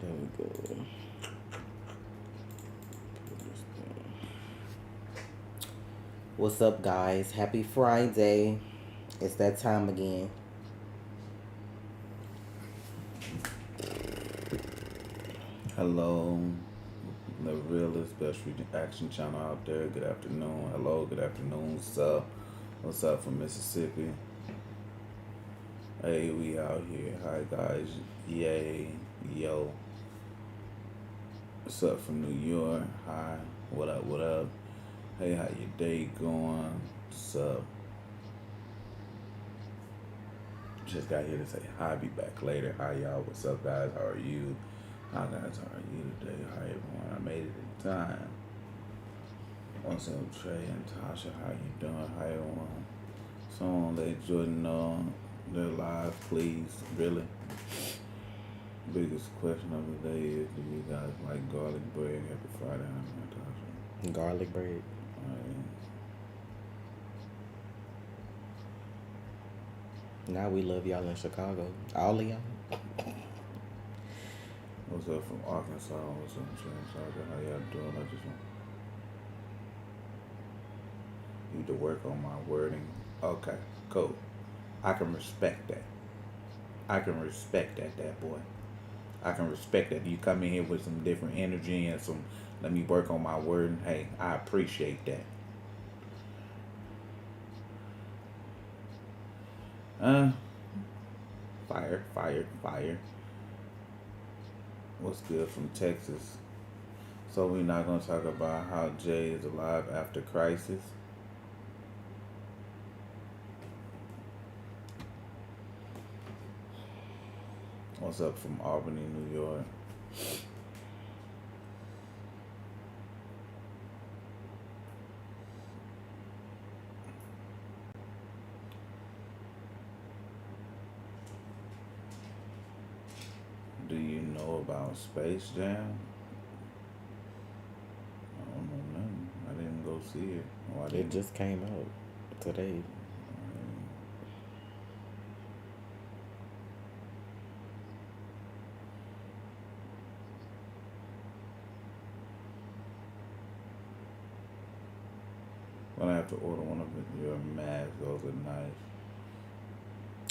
There we go. What's up, guys? Happy Friday. It's that time again. Hello, the realest best reaction channel out there. Good afternoon. Hello, good afternoon. What's up? What's up from Mississippi? Hey, we out here. Hi, guys. Yay. Yo. What's up from New York? Hi. What up? What up? Hey, how your day going? What's up? Just got here to say hi. Be back later. Hi, y'all. What's up, guys? How are you? How guys are you today? Hi, everyone. I made it in time. What's up, Trey and Tasha? How you doing? Hi, everyone. Someone let Jordan know they're live, please. Really? Biggest question of the day is, do you guys like garlic bread? Happy Friday, Tasha. Garlic bread. Now we love y'all in Chicago. All of y'all. What's up from Arkansas? What's up, Tasha? How y'all doing? I just need to work on my wording. Okay, cool. I can respect that. I can respect that boy. I can respect that. You come in here with some different energy and some, let me work on my wording. Hey, I appreciate that. Fire. What's good from Texas? So we're not going to talk about how Jay is alive after crisis. What's up from Albany, New York? Do you know about Space Jam? I don't know nothing. I didn't go see it. Oh, It just came out today. I'm gonna have to order one of your masks. Those are nice.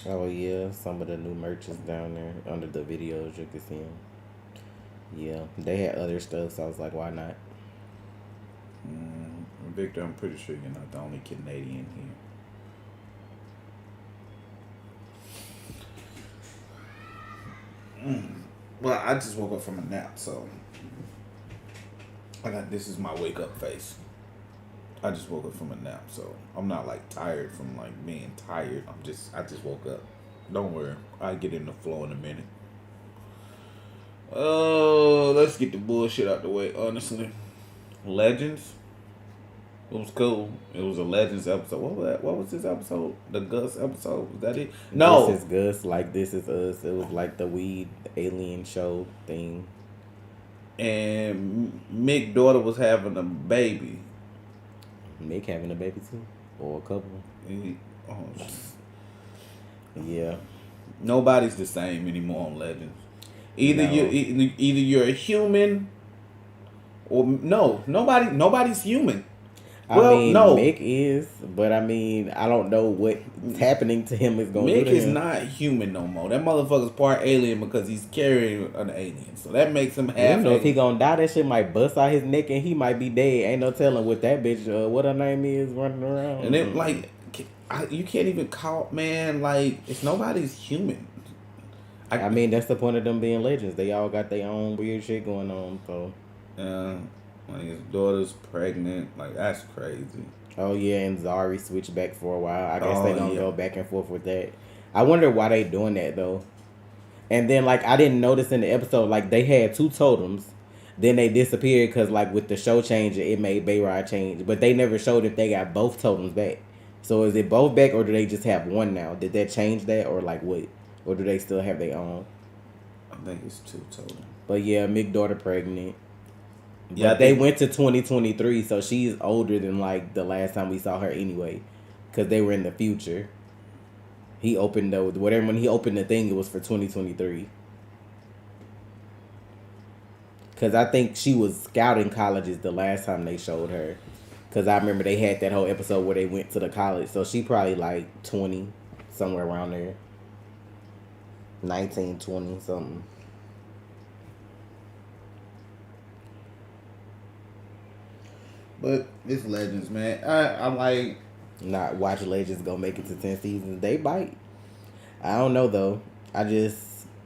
Oh yeah, some of the new merch is down there under the videos. You can see them. Yeah, they had other stuff, so I was like, why not? Victor, I'm pretty sure you're not the only Canadian here. Well, I just woke up from a nap, so this is my wake up face. I just woke up from a nap, so I'm not like tired from like being tired. I just woke up. Don't worry, I'll get in the flow in a minute. Oh, let's get the bullshit out the way. Honestly, Legends. It was cool. It was a Legends episode. What was that? What was this episode? The Gus episode? Was that it? No. This is Gus. Like This Is Us. It was like the weed alien show thing. And Mick's daughter was having a baby. Mick having a baby too, or a couple. Yeah. Nobody's the same anymore on Legends. Either you're a human, or nobody's human. Mick is, but I mean, I don't know what's happening to him is going to do to him. Mick is not human no more. That motherfucker's part alien because he's carrying an alien. So that makes him half. You don't know if he gonna die. That shit might bust out his neck and he might be dead. Ain't no telling what that bitch, what her name is, running around. And it you can't even call, man, like, it's nobody's human. I mean, that's the point of them being legends. They all got their own weird shit going on, so. Like, his daughter's pregnant. Like, that's crazy. Oh, yeah, and Zari switched back for a while. I guess they gonna go back and forth with that. I wonder why they doing that, though. And then, like, I didn't notice in the episode, like, they had 2 totems. Then they disappeared because, like, with the show changing, it made Bayrod change. But they never showed if they got both totems back. So is it both back, or do they just have one now? Did that change that, or, like, what? Or do they still have their own? I think it's 2 totems. But, yeah, Mick's daughter pregnant. Yeah, they went to 2023, so she's older than, like, the last time we saw her anyway. Because they were in the future. He opened when he opened the thing, it was for 2023. Because I think she was scouting colleges the last time they showed her. Because I remember they had that whole episode where they went to the college. So she probably like 20, somewhere around there. 19, 20, something. But it's Legends, man. I like... Not watch Legends go make it to 10 seasons. They bite. I don't know, though.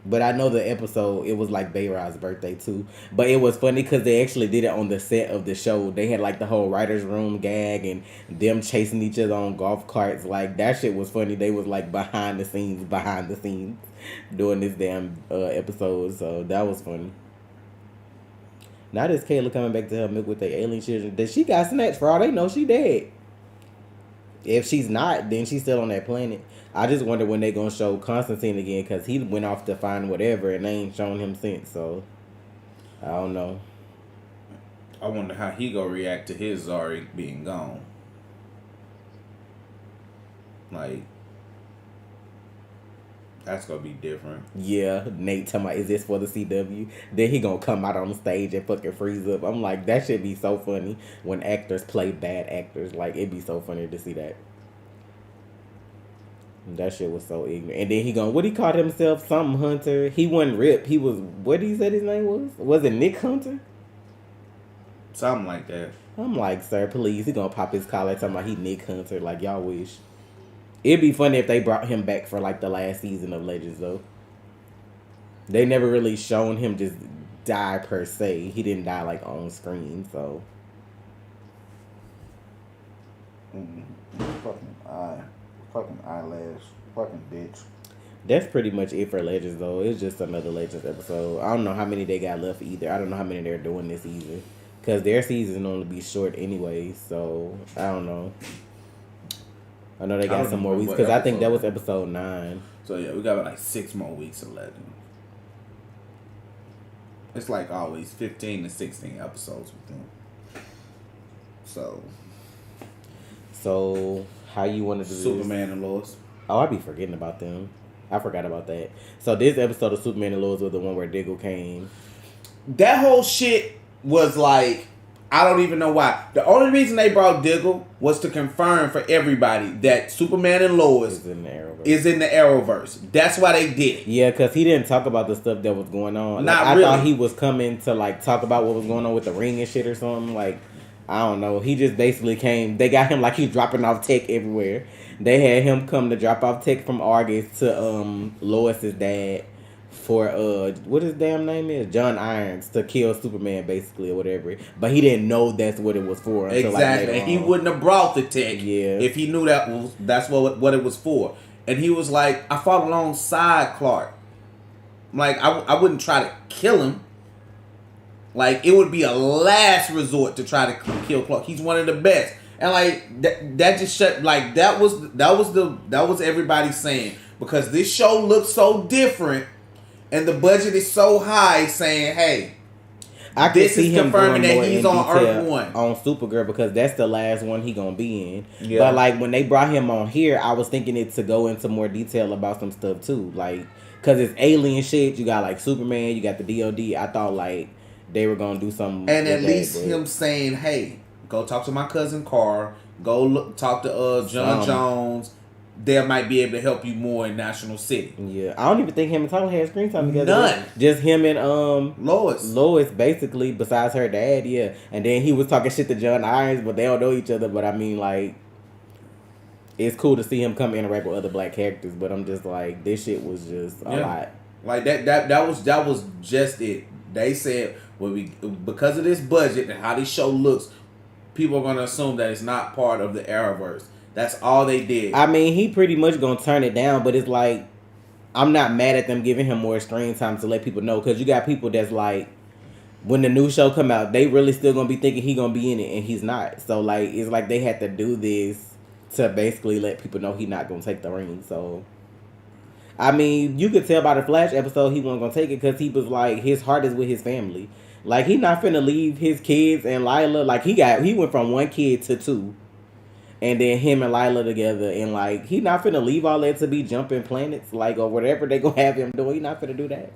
But I know the episode, it was like Bayrod's birthday too. But it was funny because they actually did it on the set of the show. They had like the whole writer's room gag and them chasing each other on golf carts. Like that shit was funny. They was like behind the scenes doing this damn episode. So that was funny. Now this Kayla coming back to her milk with the alien children. That she got snatched, for all they know she dead. If she's not, then she's still on that planet. I just wonder when they gonna show Constantine again, because he went off to find whatever and they ain't shown him since. So I don't know. I wonder how he gonna react to his Zari being gone. Like, that's gonna be different. Yeah, Nate talking about, is this for the CW? Then he gonna come out on the stage and fucking freeze up. I'm like, that should be so funny when actors play bad actors. Like, it'd be so funny to see that. That shit was so ignorant. And then he gonna, what he called himself? Something Hunter. He wasn't Rip. He was, what did he say his name was? Was it Nick Hunter? Something like that. I'm like, sir, please. He gonna pop his collar talking about he Nick Hunter. Like, y'all wish. It'd be funny if they brought him back for like the last season of Legends though. They never really shown him just die per se. He didn't die like on screen, so. Fucking eyelash. Fucking bitch. That's pretty much it for Legends though. It's just another Legends episode. I don't know how many they got left either. I don't know how many they're doing this season. Because their season only be short anyway, so I don't know. I know they got some more weeks because I think that was episode 9. So yeah, we got like 6 more weeks of Legends. It's like always 15 to 16 episodes with them. So how you want to do Superman and Lois? Oh, I be forgetting about them. I forgot about that. So this episode of Superman and Lois was the one where Diggle came. That whole shit was like, I don't even know why. The only reason they brought Diggle was to confirm for everybody that Superman and Lois is in the Arrowverse. That's why they did it. Yeah, because he didn't talk about the stuff that was going on. Like, I thought he was coming to like talk about what was going on with the ring and shit or something. Like, I don't know. He just basically came. They got him like he's dropping off tech everywhere. They had him come to drop off tech from Argus to Lois's dad for what his damn name is, John Irons, to kill Superman basically or whatever. But he didn't know that's what it was for. Until, exactly, like, and he wouldn't have brought the tech if he knew that's what it was for. And he was like, I fought alongside Clark. Like, I wouldn't try to kill him. Like, it would be a last resort to try to kill Clark. He's one of the best. And like that just shut, like that was everybody saying, because this show looks so different and the budget is so high, saying, hey, I can see him confirming that he's on Earth 1 on Supergirl, because that's the last one he gonna be in. Yeah. But like when they brought him on here, I was thinking it to go into more detail about some stuff too, like because it's alien shit. You got like Superman, you got the DOD. I thought like they were gonna do something, and at least him saying, hey, go talk to my cousin Carr. Go talk to John Jones. They might be able to help you more in National City. Yeah, I don't even think him and Tyler had screen time together. None. Just him and Lois. Lois, basically, besides her dad, yeah. And then he was talking shit to John Irons, but they don't know each other. But I mean, like, it's cool to see him come interact with other black characters. But I'm just like, this shit was just a lot. Like that was just it. They said, well, because of this budget and how this show looks, people are going to assume that it's not part of the Arrowverse. That's all they did. I mean, he pretty much going to turn it down, but it's like, I'm not mad at them giving him more screen time to let people know, because you got people that's like, when the new show come out, they really still going to be thinking he going to be in it, and he's not. So, like, it's like they had to do this to basically let people know he not going to take the ring. So, I mean, you could tell by the Flash episode he wasn't going to take it, because he was like, his heart is with his family. Like, he not finna leave his kids and Lila. Like, he went from 1 kid to 2. And then him and Lila together. And, like, he not finna leave all that to be jumping planets. Like, or whatever they gonna have him do. He not finna do that.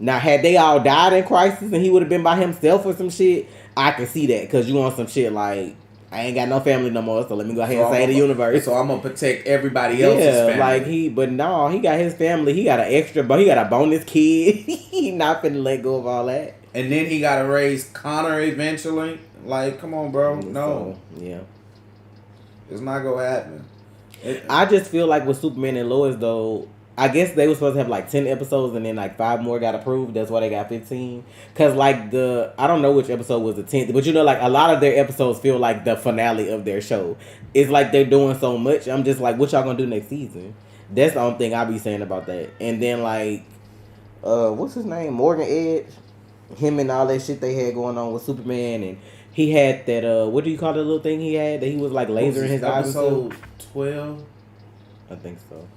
Now, had they all died in Crisis and he would have been by himself or some shit, I can see that. Because you want some shit like, I ain't got no family no more, so let me go ahead and save the universe. So I'm going to protect everybody else's family. But no, he got his family. He got an extra, but he got a bonus kid. He not finna let go of all that. And then he got to raise Connor eventually. Like, come on, bro. No. So, yeah. It's not going to happen. I just feel like with Superman and Lois, though, I guess they were supposed to have like 10 episodes and then like 5 more got approved. That's why they got 15. Because like I don't know which episode was the 10th, but you know, like a lot of their episodes feel like the finale of their show. It's like they're doing so much. I'm just like, what y'all gonna do next season? That's the only thing I be saying about that. And then like, what's his name? Morgan Edge. Him and all that shit they had going on with Superman. And he had that, what do you call the little thing he had? That he was like lasering his eyes. Episode 12? I think so.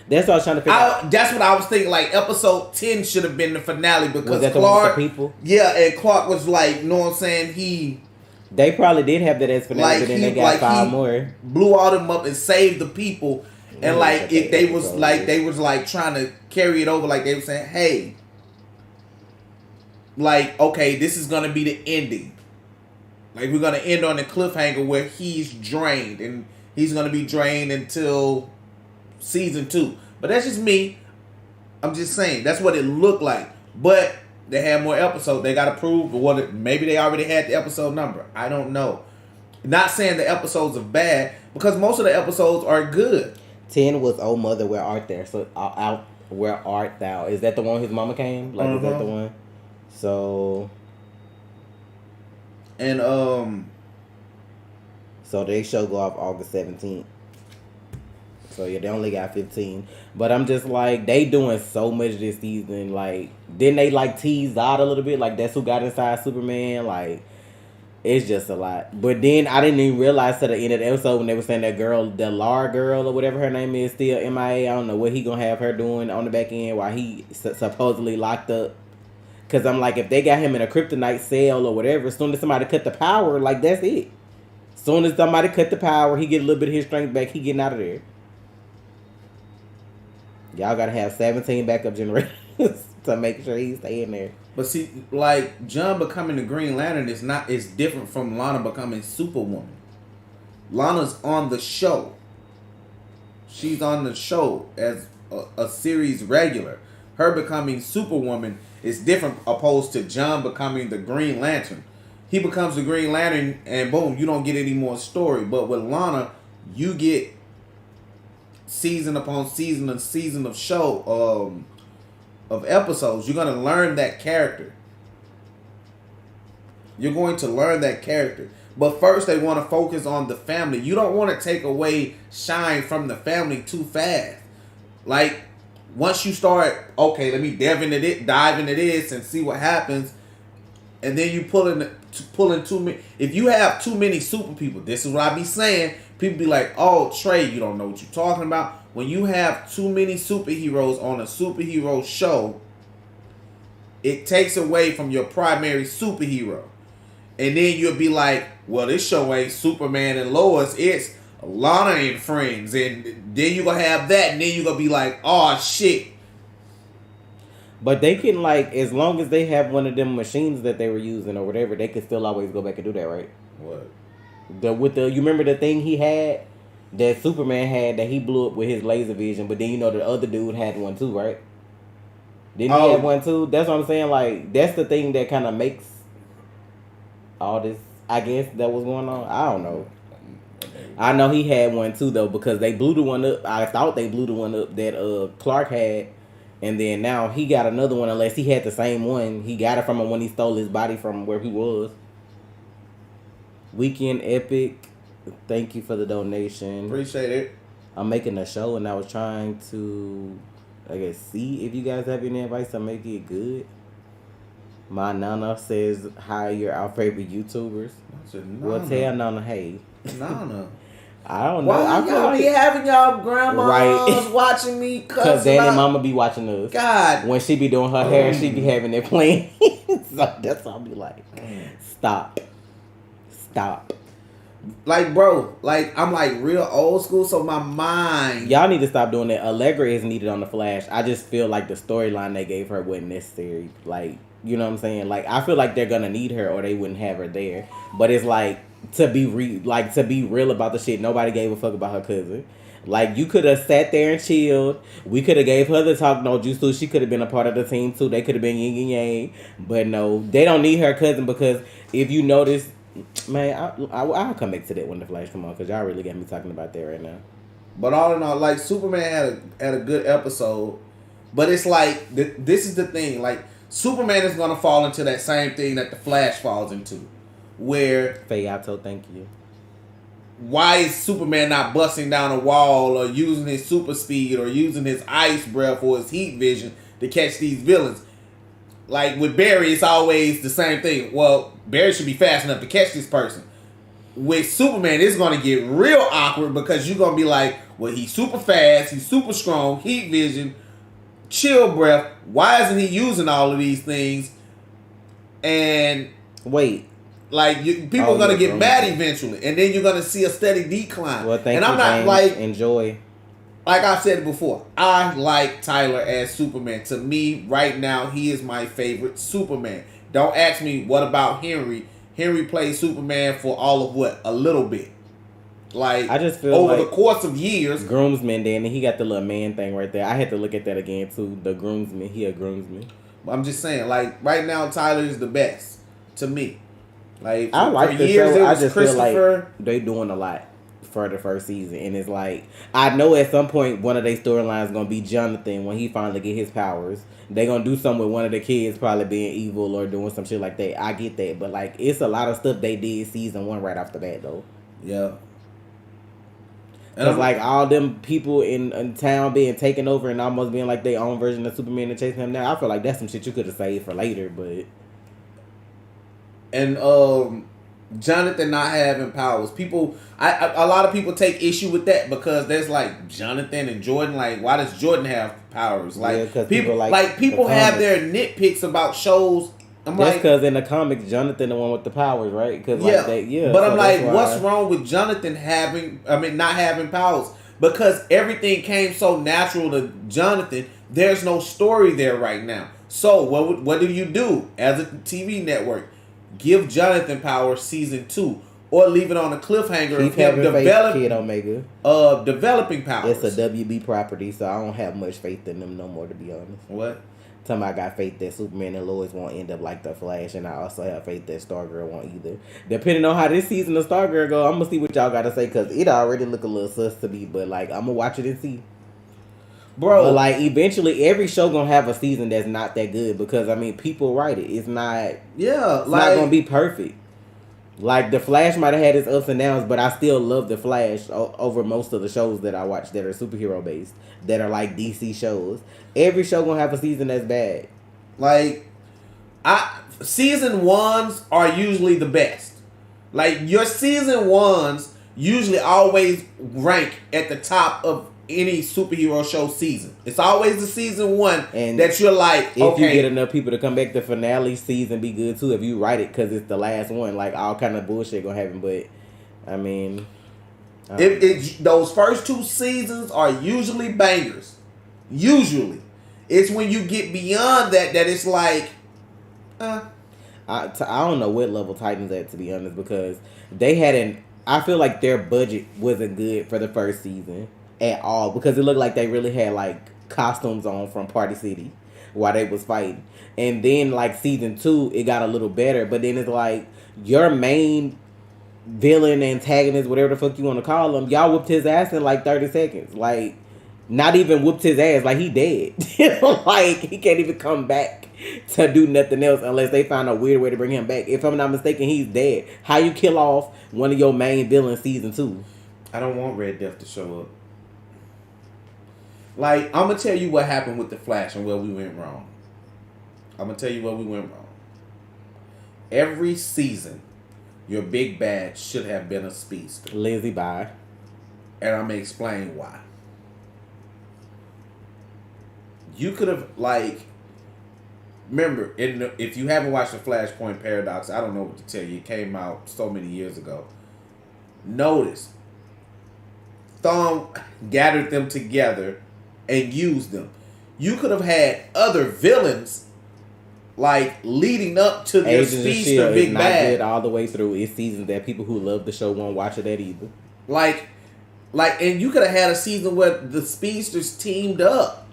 That's what I was trying to figure out. That's what I was thinking. Like, episode 10 should have been the finale because was that Clark, the people? Yeah, and Clark was like, you know what I'm saying? They probably did have that as finale, but then they got 5 more. Blew all them up and saved the people, and like they was like trying to carry it over. Like they were saying, hey, like okay, this is gonna be the ending. Like we're gonna end on a cliffhanger where he's drained, and he's gonna be drained until season 2. But that's just me. I'm just saying that's what it looked like. But they had more episodes. They got approved. Maybe they already had the episode number. I don't know. Not saying the episodes are bad because most of the episodes are good. 10 was "Oh Mother, Where Art Thou?" So out Where Art Thou? Is that the one his mama came? Like is that the one? So and so they show go off August 17th. So yeah, they only got 15. But I'm just like, they doing so much this season. Like, didn't they like tease out a little bit? Like that's who got inside Superman. Like, it's just a lot. But then I didn't even realize to the end of the episode when they were saying that girl, the Lar girl or whatever her name is, still MIA. I don't know what he gonna have her doing on the back end while he supposedly locked up. Cause I'm like, if they got him in a kryptonite cell or whatever, as soon as somebody cut the power, like that's it. As soon as somebody cut the power, he get a little bit of his strength back. He getting out of there. Y'all gotta have 17 backup generators to make sure he's staying there. But see, like John becoming the Green Lantern is different from Lana becoming Superwoman. Lana's on the show. She's on the show as a series regular. Her becoming Superwoman is different opposed to John becoming the Green Lantern. He becomes the Green Lantern and boom, you don't get any more story. But with Lana, you get season upon season and season of show of episodes. You're gonna learn that character. You're going to learn that character. But first they want to focus on the family. You don't want to take away shine from the family too fast. Like once you start, okay, let me dive into this and see what happens, and then you pull in too many. If you have too many super people, this is what I be saying. People be like, oh, Trey, you don't know what you're talking about. When you have too many superheroes on a superhero show, it takes away from your primary superhero. And then you'll be like, well, this show ain't Superman and Lois. It's Lana and friends. And then you're going to have that. And then you're going to be like, oh, shit. But they can, like, as long as they have one of them machines that they were using or whatever, they can still always go back and do that, right? What? You remember the thing he had that Superman had that he blew up with his laser vision, but then you know the other dude had one too, right? Didn't he have one too? That's what I'm saying. Like that's the thing that kind of makes all this. I guess that was going on. I don't know. I know he had one too though because they blew the one up. I thought they blew the one up that Clark had, and then now he got another one. Unless he had the same one, he got it from him when he stole his body from where he was. Weekend Epic, thank you for the donation. Appreciate it. I'm making a show and I was trying to, I guess, see if you guys have any advice to make it good. My Nana says, hi, you're our favorite YouTubers. Well, tell Nana, hey. Nana. I don't know. Why y'all be having y'all grandmas watching me? Because Daddy and Mama be watching us. God. When she be doing her hair, she be having it playing. So that's all I be like, stop. Like, bro, like, I'm like real old school, so my mind. Y'all need to stop doing that. Allegra is needed on the Flash. I just feel like the storyline they gave her wasn't necessary. Like, you know what I'm saying? Like, I feel like they're gonna need her or they wouldn't have her there. But it's like to be real about the shit. Nobody gave a fuck about her cousin. Like, you could have sat there and chilled. We could have gave her the talk no juice too. She could have been a part of the team too. They could have been yin and yang. But no, they don't need her cousin because if you notice, man, I'll come back to that when the Flash come on because y'all really got me talking about that right now. But all in all, like Superman had a good episode, but it's like this is the thing. Like Superman is gonna fall into that same thing that the Flash falls into, where Fayato, thank you. Why is Superman not busting down a wall or using his super speed or using his ice breath or his heat vision to catch these villains? Like with Barry, it's always the same thing. Well, Barry should be fast enough to catch this person. With Superman, it's going to get real awkward because you're going to be like, well, he's super fast, he's super strong, heat vision, chill breath. Why isn't he using all of these things? And wait. Like people are gonna get mad eventually, and then you're gonna see a steady decline. Well, thank and you, I'm not James. like enjoy. Like I said before, I like Tyler as Superman. To me, right now, he is my favorite Superman. Don't ask me what about Henry. Henry played Superman for all of what? A little bit. Like I just feel over like the course of years. Groomsman, then he got the little man thing right there. I had to look at that again too. The groomsman, he a groomsman. I'm just saying, like right now, Tyler is the best to me. Like I like the years, show. I just feel Christopher. like they doing a lot for the first season, and it's like I know at some point one of their storylines gonna be Jonathan when he finally get his powers. They gonna do something with one of the kids probably being evil or doing some shit like that. I get that, but like it's a lot of stuff they did season 1 right off the bat though. Yeah. Cause like all them people in town being taken over and almost being like their own version of Superman and chasing him down. I feel like that's some shit you could have saved for later, but. And Jonathan not having powers. People, a lot of people take issue with that because there's like Jonathan and Jordan. Like, why does Jordan have powers? Like yeah, people have their nitpicks about shows. I'm that's like, because in the comics, Jonathan the one with the powers, right? Cause yeah, like But I'm like, what's wrong with Jonathan not having powers? Because everything came so natural to Jonathan. There's no story there right now. So what do you do as a TV network? Give Jonathan powers season 2, or leave it on a cliffhanger of him developing powers. It's a WB property, so I don't have much faith in them no more, to be honest. What? Time I got faith that Superman and Lois won't end up like the Flash, and I also have faith that Stargirl won't either. Depending on how this season of Stargirl go, I'm gonna see what y'all gotta say because it already look a little sus to me. But like, I'm gonna watch it and see. Bro, but like eventually every show gonna have a season that's not that good because I mean people write it. It's not not gonna be perfect. Like the Flash might have had its ups and downs, but I still love the Flash over most of the shows that I watch that are superhero based, that are like DC shows. Every show gonna have a season that's bad. Like season 1s are usually the best. Like your season 1s usually always rank at the top of any superhero show season. It's always the season 1 and that you're like, if you get enough people to come back, the finale season be good too. If you write it because it's the last one, like all kind of bullshit gonna happen. But I mean, those first 2 seasons are usually bangers. Usually, it's when you get beyond that it's like, I don't know what level Titans at, to be honest, because they hadn't. I feel like their budget wasn't good for the first season at all because it looked like they really had like costumes on from Party City while they was fighting. And then like season 2 it got a little better, but then it's like your main villain, antagonist, whatever the fuck you want to call him, y'all whooped his ass in like 30 seconds. Like not even whooped his ass, like he dead. Like he can't even come back to do nothing else unless they find a weird way to bring him back. If I'm not mistaken, he's dead. How you kill off one of your main villains season 2? I don't want Red Death to show up. Like, I'm going to tell you what happened with The Flash and where we went wrong. I'm going to tell you where we went wrong. Every season, your big bad should have been a speedster. Lizzie, bye. And I'm going to explain why. You could have, like, remember, if you haven't watched The Flashpoint Paradox, I don't know what to tell you. It came out so many years ago. Notice, Thawne gathered them together and used them. You could have had other villains like leading up to their speedster big bad. Good all the way through. It's seasons that people who love the show won't watch it at either. Like, and you could have had a season where the speedsters teamed up.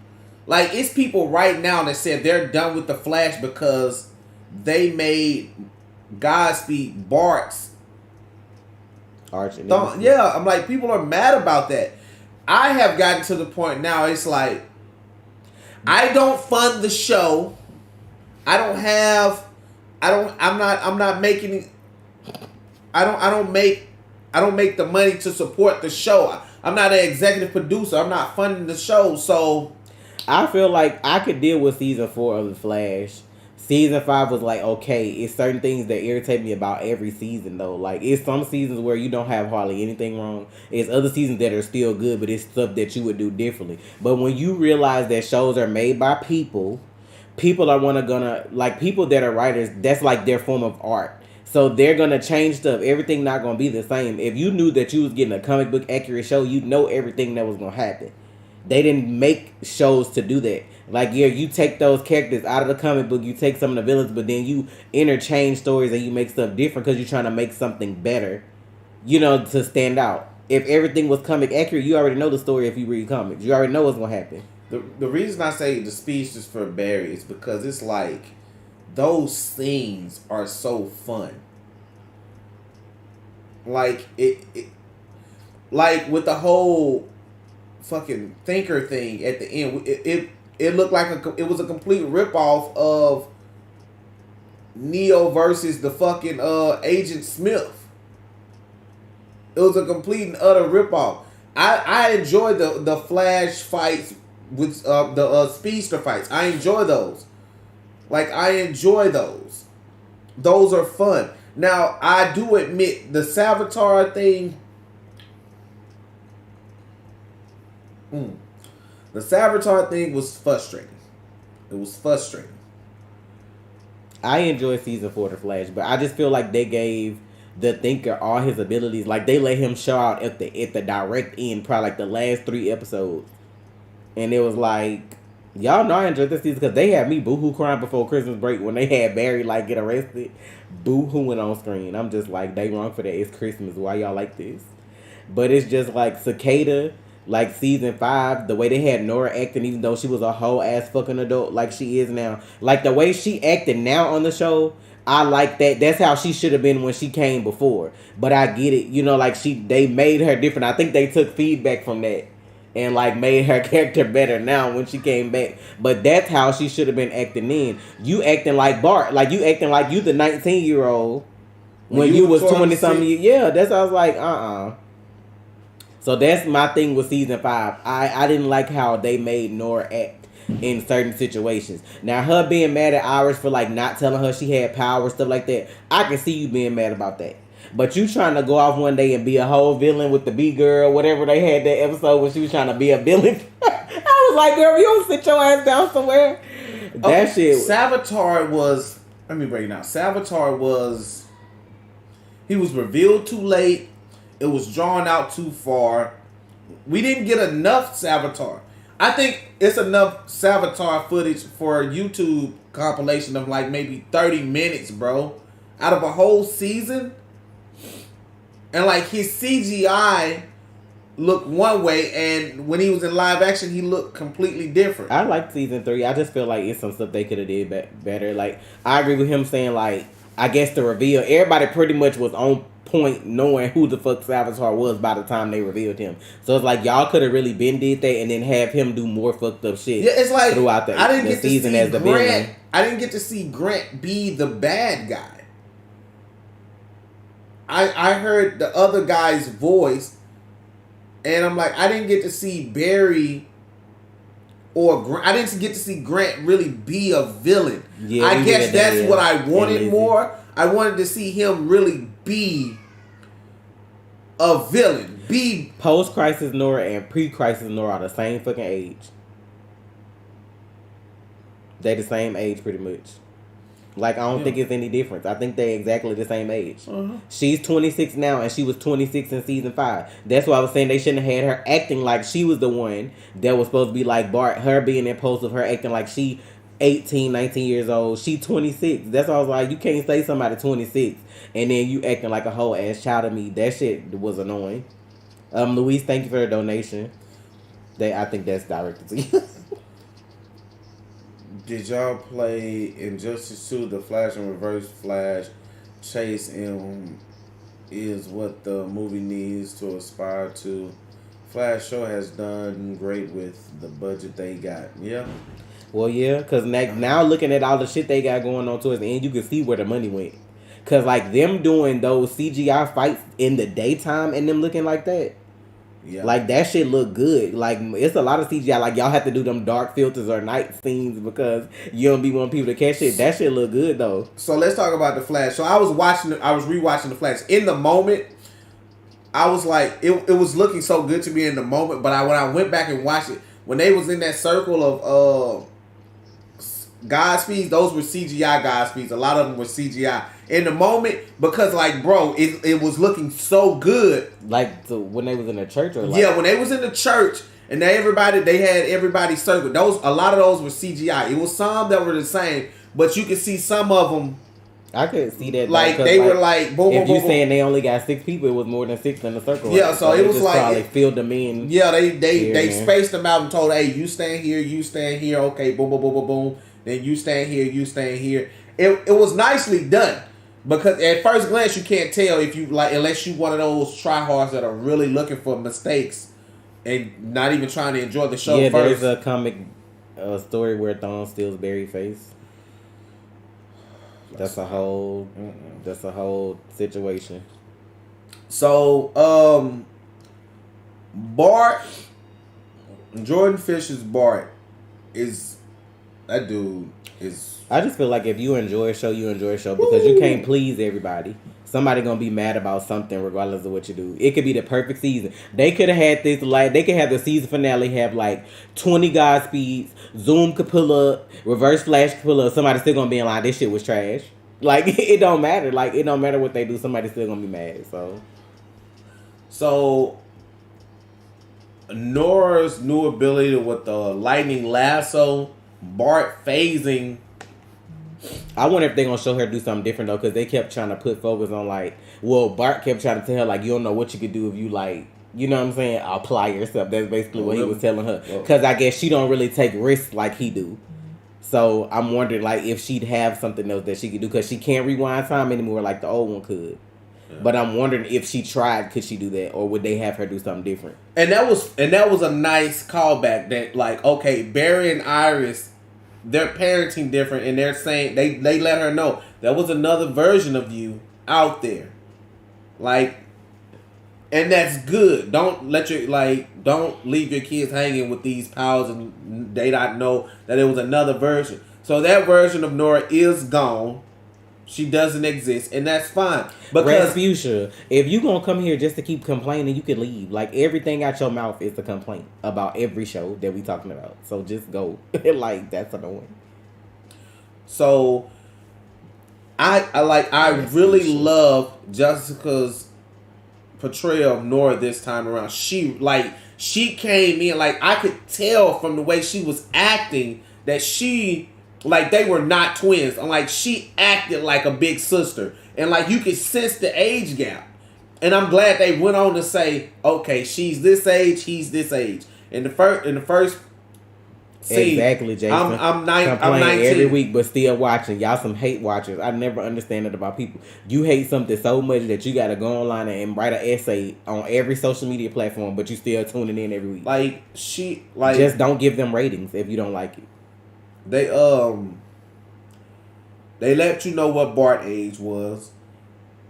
Like, it's people right now that said they're done with the Flash because they made Godspeed Bart's arch. Yeah, I'm like, people are mad about that. I have gotten to the point now. It's like, I don't fund the show. I'm not making. I don't make the money to support the show. I'm not an executive producer. I'm not funding the show. So I feel like I could deal with season 4 of The Flash. Season 5 was like, okay, it's certain things that irritate me about every season though. Like, it's some seasons where you don't have hardly anything wrong. It's other seasons that are still good, but it's stuff that you would do differently. But when you realize that shows are made by people are gonna like, people that are writers, that's like their form of art. So they're gonna change stuff. Everything not gonna be the same. If you knew that you was getting a comic book accurate show, you'd know everything that was gonna happen. They didn't make shows to do that. Like, yeah, you take those characters out of the comic book, you take some of the villains, but then you interchange stories and you make stuff different because you're trying to make something better, to stand out. If everything was comic accurate, you already know the story if you read comics. You already know what's going to happen. The reason I say the speech is for Barry is because it's like, those scenes are so fun. Like, like with the whole fucking thinker thing at the end, it looked like it was a complete ripoff of Neo versus the fucking Agent Smith. It was a complete and utter ripoff. I enjoy the Flash fights with the speedster fights. I enjoy those. Like, I enjoy those. Those are fun. Now, I do admit the Savitar thing. The Savitar thing was frustrating. It was frustrating. I enjoy season 4 of The Flash, but I just feel like they gave the Thinker all his abilities. Like, they let him show out at the direct end, probably like the last 3 episodes. And it was like, y'all know I enjoyed this season because they had me boo-hoo crying before Christmas break when they had Barry like get arrested, boo-hooing on screen. I'm just like, they wrong for that. It's Christmas. Why y'all like this? But it's just like Cicada, like season 5, the way they had Nora acting, even though she was a whole ass fucking adult like she is now. Like, the way she acted now on the show, I like that. That's how she should have been when she came before. But I get it. Like, they made her different. I think they took feedback from that and like made her character better now when she came back. But that's how she should have been acting then. You acting like Bart. Like, you acting like you the 19-year-old when you was 20-something. Yeah, that's how I was like, So that's my thing with season 5. I didn't like how they made Nora act in certain situations. Now, her being mad at Iris for like not telling her she had power, stuff like that, I can see you being mad about that. But you trying to go off one day and be a whole villain with the B-girl, whatever they had that episode when she was trying to be a villain. I was like, girl, you don't sit your ass down somewhere. That shit. Savitar was, let me break it down. Savitar was, he was revealed too late. It was drawn out too far. We didn't get enough Savitar. I think it's enough Savitar footage for a YouTube compilation of like maybe 30 minutes, bro. Out of a whole season. And like, his CGI looked one way, and when he was in live action, he looked completely different. I like season 3. I just feel like it's some stuff they could have did better. Like, I agree with him saying, like, I guess the reveal, everybody pretty much was on point knowing who the fuck Savitar was by the time they revealed him. So it's like, y'all could have really been did that and then have him do more fucked up shit. Yeah, it's like, throughout the season as the villain. I didn't get to see Grant be the bad guy. I heard the other guy's voice, and I'm like, I didn't get to see Barry I didn't get to see Grant really be a villain. Yeah, I guess that's what I wanted more. I wanted to see him really be a villain. Be post-crisis Nora and pre-crisis Nora are the same fucking age. They the same age pretty much. Like, I don't think it's any difference. I think they're exactly the same age. She's 26 now, and she was 26 in season 5. That's why I was saying they shouldn't have had her acting like she was the one that was supposed to be like Bart. Her being impulsive, her acting like she 18, 19 years old. She 26. That's why I was like, you can't say somebody 26 and then you acting like a whole ass child of me. That shit was annoying. Louise, thank you for the donation. I think that's directed to you. Did y'all play Injustice 2? The Flash and Reverse Flash chase is what the movie needs to aspire to. Flash show has done great with the budget they got. Yeah. Well, yeah, because now looking at all the shit they got going on towards the end, you can see where the money went. Because, like, them doing those CGI fights in the daytime and them looking like that, yeah, like, that shit look good. Like, it's a lot of CGI. Like, y'all have to do them dark filters or night scenes because you don't be wanting people to catch it. That shit look good, though. So, let's talk about The Flash. So, I was rewatching The Flash. In the moment, I was like, it was looking so good to me in the moment. But when I went back and watched it, when they was in that circle of Godspeeds, those were CGI Godspeeds. A lot of them were CGI. In the moment, because, like, bro, it was looking so good. Like, when they was in the church? Or like? Yeah, when they was in the church, and they had everybody circled. A lot of those were CGI. It was some that were the same, but you could see some of them. I could see that. Like, they were like, boom, if boom, you boom, saying they only got 6 people, it was more than 6 in the circle. Yeah, right? so it was just like probably filled them in. Yeah, they spaced them out and told, hey, you stand here, okay, boom, boom, boom, boom, boom. Then you stand here. It was nicely done. Because at first glance, you can't tell if you like, unless you one of those tryhards that are really looking for mistakes and not even trying to enjoy the show. Yeah, first. there's a comic story where Thawne steals Barry's face. That's a whole situation. So, Bart, Jordan Fisher's Bart that dude is. I just feel like if you enjoy a show, you enjoy a show because you can't please everybody. Somebody gonna be mad about something regardless of what you do. It could be the perfect season. They could have had this, like, they could have the season finale have like 20 Godspeeds, Zoom could pull up, Reverse Flash could pull up. Somebody still gonna be in line. This shit was trash. Like, it don't matter. Like, it don't matter what they do. Somebody still gonna be mad. So Nora's new ability with the lightning lasso, Bart phasing. I wonder if they're going to show her do something different, though, because they kept trying to put focus on, like, well, Bart kept trying to tell her, like, you don't know what you could do if you, like, you know what I'm saying, apply yourself. That's basically what he was telling her. Because I guess she don't really take risks like he do. So I'm wondering, like, if she'd have something else that she could do, because she can't rewind time anymore like the old one could. Yeah. But I'm wondering if she tried, could she do that, or would they have her do something different? And that was a nice callback that, like, okay, Barry and Iris, they're parenting different, and they're saying they let her know there was another version of you out there, like, and that's good. Don't leave your kids hanging with these pals and they not know that it was another version. So that version of Nora is gone. She doesn't exist, and that's fine. Because Rasputia, if you gonna come here just to keep complaining, you can leave. Like, everything out your mouth is a complaint about every show that we talking about. So just go. Like, that's annoying. So I really love Jessica's portrayal of Nora this time around. She came in, like, I could tell from the way she was acting that she, like, they were not twins. And, like, she acted like a big sister. And, like, you could sense the age gap. And I'm glad they went on to say, okay, she's this age, he's this age. In the first scene, exactly, Jason. I'm 19 every week, but still watching. Y'all some hate watchers. I never understand it about people. You hate something so much that you got to go online and write an essay on every social media platform, but you still tuning in every week. Like, just don't give them ratings if you don't like it. They let you know what Bart's age was.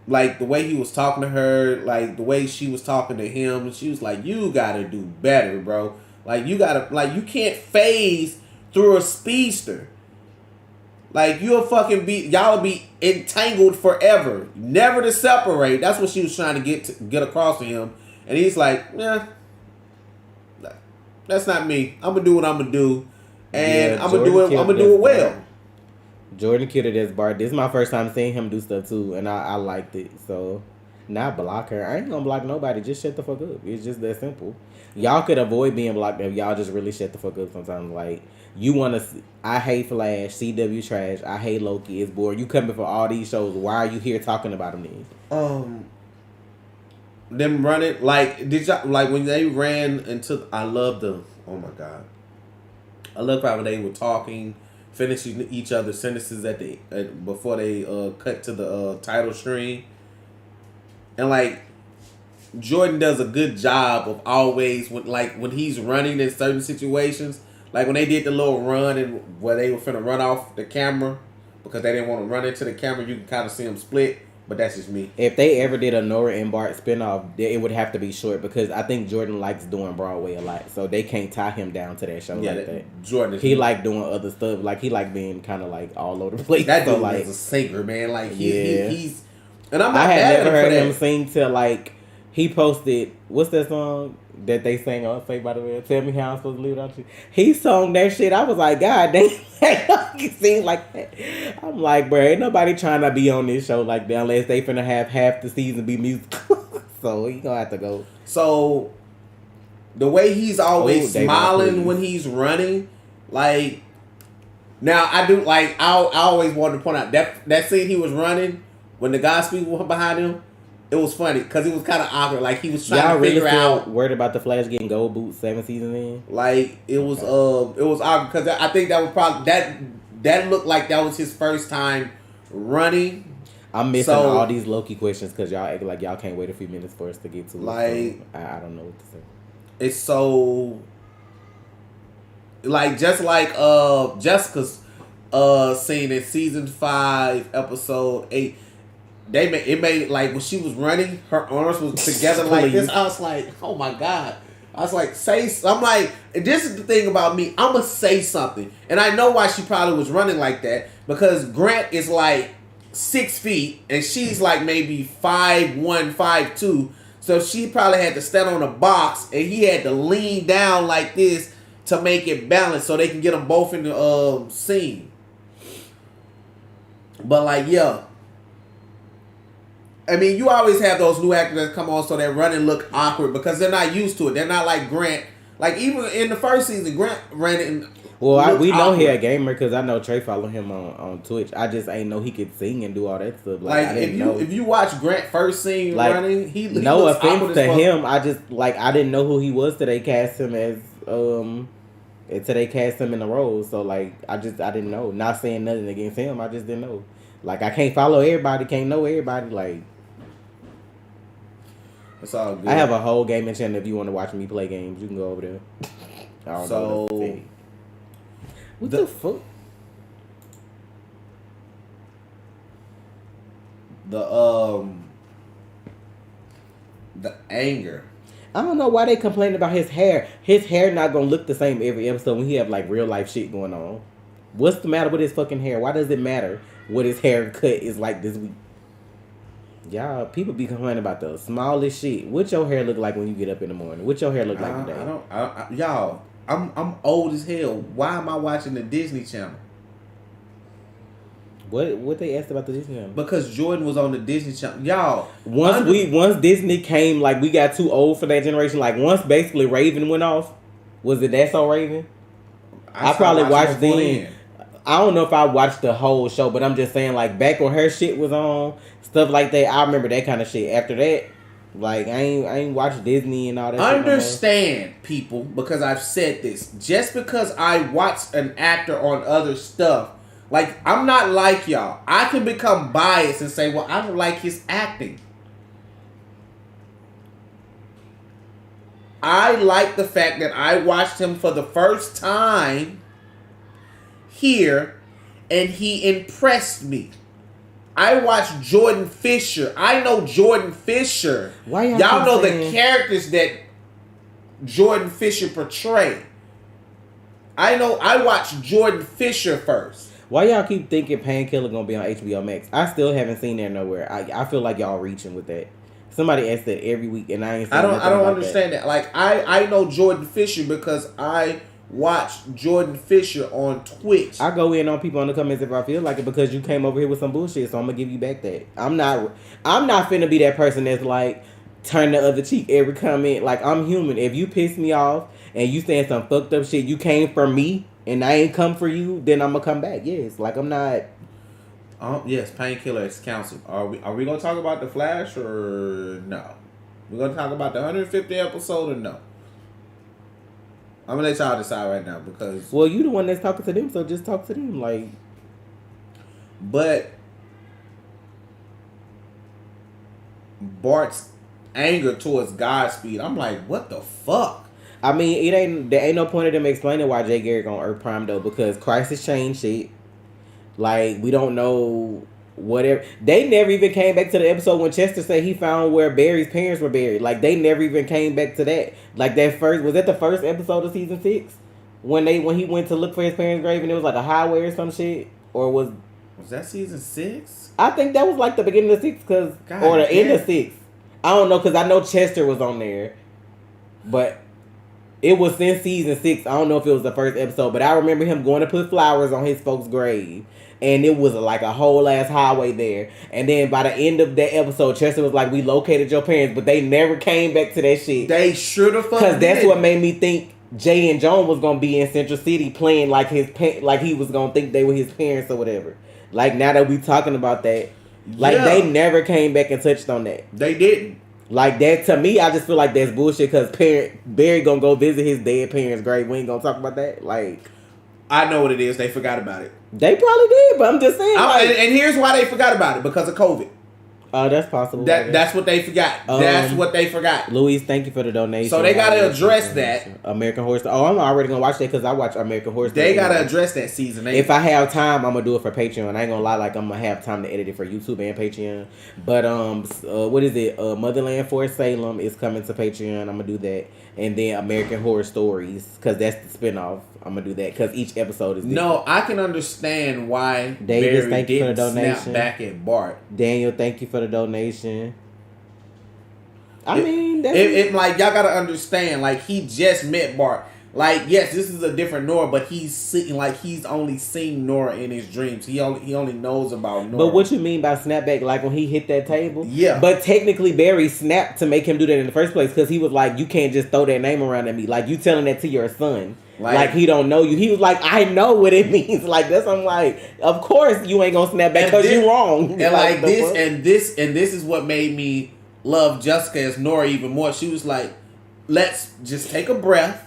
Like, the way he was talking to her, like, the way she was talking to him, she was like, you gotta do better, bro. Like, you can't phase through a speedster. Like, y'all will be entangled forever. Never to separate. That's what she was trying to get across to him. And he's like, yeah, that's not me. I'm gonna do what I'm gonna do. And I'm gonna do it well. Jordan killed it as Bart. This is my first time seeing him do stuff too, and I liked it. So, not block her. I ain't gonna block nobody. Just shut the fuck up. It's just that simple. Y'all could avoid being blocked if y'all just really shut the fuck up sometimes. Like, you want to... I hate Flash. CW trash. I hate Loki. It's boring. You coming for all these shows. Why are you here talking about them then? Them running... Like, did y'all... Like, when they ran into... I love the... Oh, my God. I love how they were talking, finishing each other's sentences before they cut to the title screen. And, like... Jordan does a good job of always when he's running in certain situations, like when they did the little run and where they were finna run off the camera because they didn't want to run into the camera. You can kind of see them split, but that's just me. If they ever did a Nora and Bart spinoff, it would have to be short because I think Jordan likes doing Broadway a lot, so they can't tie him down to that show like that. Jordan, he like doing other stuff, like he like being kind of like all over the place. That dude so, like, is a singer, man. Like yeah. he's and I'm not I had never heard him him sing till like. He posted, what's that song that they sang on Say by the Way? Tell Me How I'm Supposed to Live Without You. He sung that shit. I was like, God damn, he sing like that. I'm like, bro, ain't nobody trying to be on this show like that unless they finna have half the season be musical. So he gonna have to go. So the way he's always smiling when he's running, like now I do like I always wanted to point out that scene he was running when the guy speaking behind him. It was funny because it was kind of awkward. Like he was trying to figure out. Worried about the Flash getting gold boots 7 seasons in. Like it was awkward because I think that was probably that looked like that was his first time running. I'm missing all these Loki questions because y'all act like y'all can't wait a few minutes for us to get to it. Like so I don't know what to say. It's so like just like Jessica's scene in season 5, episode 8. It made like when she was running, her arms was together like this. I was like, oh my God. I was like, I'm like, this is the thing about me. I'm going to say something. And I know why she probably was running like that because Grant is like 6 feet and she's like maybe 5'1", 5'2". So she probably had to stand on a box and he had to lean down like this to make it balanced so they can get them both in the scene. But like, yeah. I mean, you always have those new actors that come on so that run and look awkward because they're not used to it. They're not like Grant. Like, even in the first season, Grant ran in. Well, we know he a gamer because I know Trey follow him on Twitch. I just ain't know he could sing and do all that stuff. Like if you watch Grant first scene like, running, he no offense to him. I just I didn't know who he was till they cast him as until they cast him in the role. So like I didn't know. Not saying nothing against him. I just didn't know. Like I can't follow everybody. Can't know everybody. Like. It's all good. I have a whole gaming channel. If you want to watch me play games, you can go over there. What the fuck? The anger. I don't know why they complain about his hair. His hair not gonna look the same every episode when he have like real life shit going on. What's the matter with his fucking hair? Why does it matter what his hair cut is like this week? Y'all, people be complaining about the smallest shit. What your hair look like when you get up in the morning? What your hair look like today? Y'all, I'm old as hell. Why am I watching the Disney Channel? What they asked about the Disney Channel? Because Jordan was on the Disney Channel. Y'all, once Disney came, like we got too old for that generation. Like once basically Raven went off, was it That's So Raven? I probably watched then. I don't know if I watched the whole show, but I'm just saying like back when her shit was on. Stuff like that, I remember that kind of shit. After that, like I ain't watched Disney and all that. Understand, people, because I've said this. Just because I watch an actor on other stuff, like I'm not like y'all. I can become biased and say, well, I don't like his acting. I like the fact that I watched him for the first time here, and he impressed me. I watched Jordan Fisher. I know Jordan Fisher. Why y'all know the characters that Jordan Fisher portrayed. I watched Jordan Fisher first. Why y'all keep thinking Painkiller gonna be on HBO Max? I still haven't seen that nowhere. I feel like y'all reaching with that. Somebody asks that every week, and I ain't. I don't understand that. Like I know Jordan Fisher because I watch Jordan Fisher on Twitch. I go in on people in the comments if I feel like it because you came over here with some bullshit, so I'm gonna give you back that. I'm not finna be that person that's like turn the other cheek every comment. Like, I'm human. If you piss me off and you saying some fucked up shit, you came for me and I ain't come for you, then I'm gonna come back. Yes, like I'm not. Yes, Painkiller is canceled. Are we gonna talk about the Flash or no? We're gonna talk about the 150th episode or no? I'm gonna let y'all decide right now because. Well, you the one that's talking to them, so just talk to them, like. But Bart's anger towards Godspeed, I'm like, what the fuck? I mean, there ain't no point of them explaining why Jay Garrick on Earth Prime though, because Crisis changed shit. Like, we don't know whatever. They never even came back to the episode when Chester said he found where Barry's parents were buried. Like, they never even came back to that. Like, was that the first episode of season 6? When he went to look for his parents' grave and it was like a highway or some shit? Or was that season 6? I think that was like the beginning of 6 or the end of 6. I don't know, because I know Chester was on there. But it was since season 6. I don't know if it was the first episode, but I remember him going to put flowers on his folks' grave. And it was like a whole ass highway there. And then by the end of that episode, Chester was like, we located your parents, but they never came back to that shit. They should have fucking because that's what made me think Jay and Joan was going to be in Central City playing like like he was going to think they were his parents or whatever. Like, now that we talking about that, like, they never came back and touched on that. They didn't. Like, that, to me, I just feel like that's bullshit because Barry going to go visit his dead parents' grave. We ain't going to talk about that. Like, I know what it is. They forgot about it. They probably did, but I'm just saying. And here's why they forgot about it. Because of COVID. Oh, that's possible. That's what they forgot. That's what they forgot. Luis, thank you for the donation. So they got to address that. American Horror Story. Oh, I'm already going to watch that because I watch American Horror Story. They got to address that season 8. If I have time, I'm going to do it for Patreon. I ain't going to lie, like, I'm going to have time to edit it for YouTube and Patreon. But, what is it? Motherland for Salem is coming to Patreon. I'm going to do that. And then American Horror Stories, because that's the spinoff. I'm going to do that because each episode is different. No, I can understand why Davis, thank you for the donation. Snap back at Bart. Daniel, thank you for the donation. I mean, like, y'all got to understand, like, he just met Bart. Like, yes, this is a different Nora, but he's only seen Nora in his dreams. He only knows about Nora. But what you mean by snapback? Like when he hit that table? Yeah. But technically, Barry snapped to make him do that in the first place because he was like, "You can't just throw that name around at me. Like you telling that to your son. Like he don't know you." He was like, "I know what it means." Like that's I'm like, of course you ain't gonna snap back because you wrong. And like this is what made me love Jessica as Nora even more. She was like, "Let's just take a breath."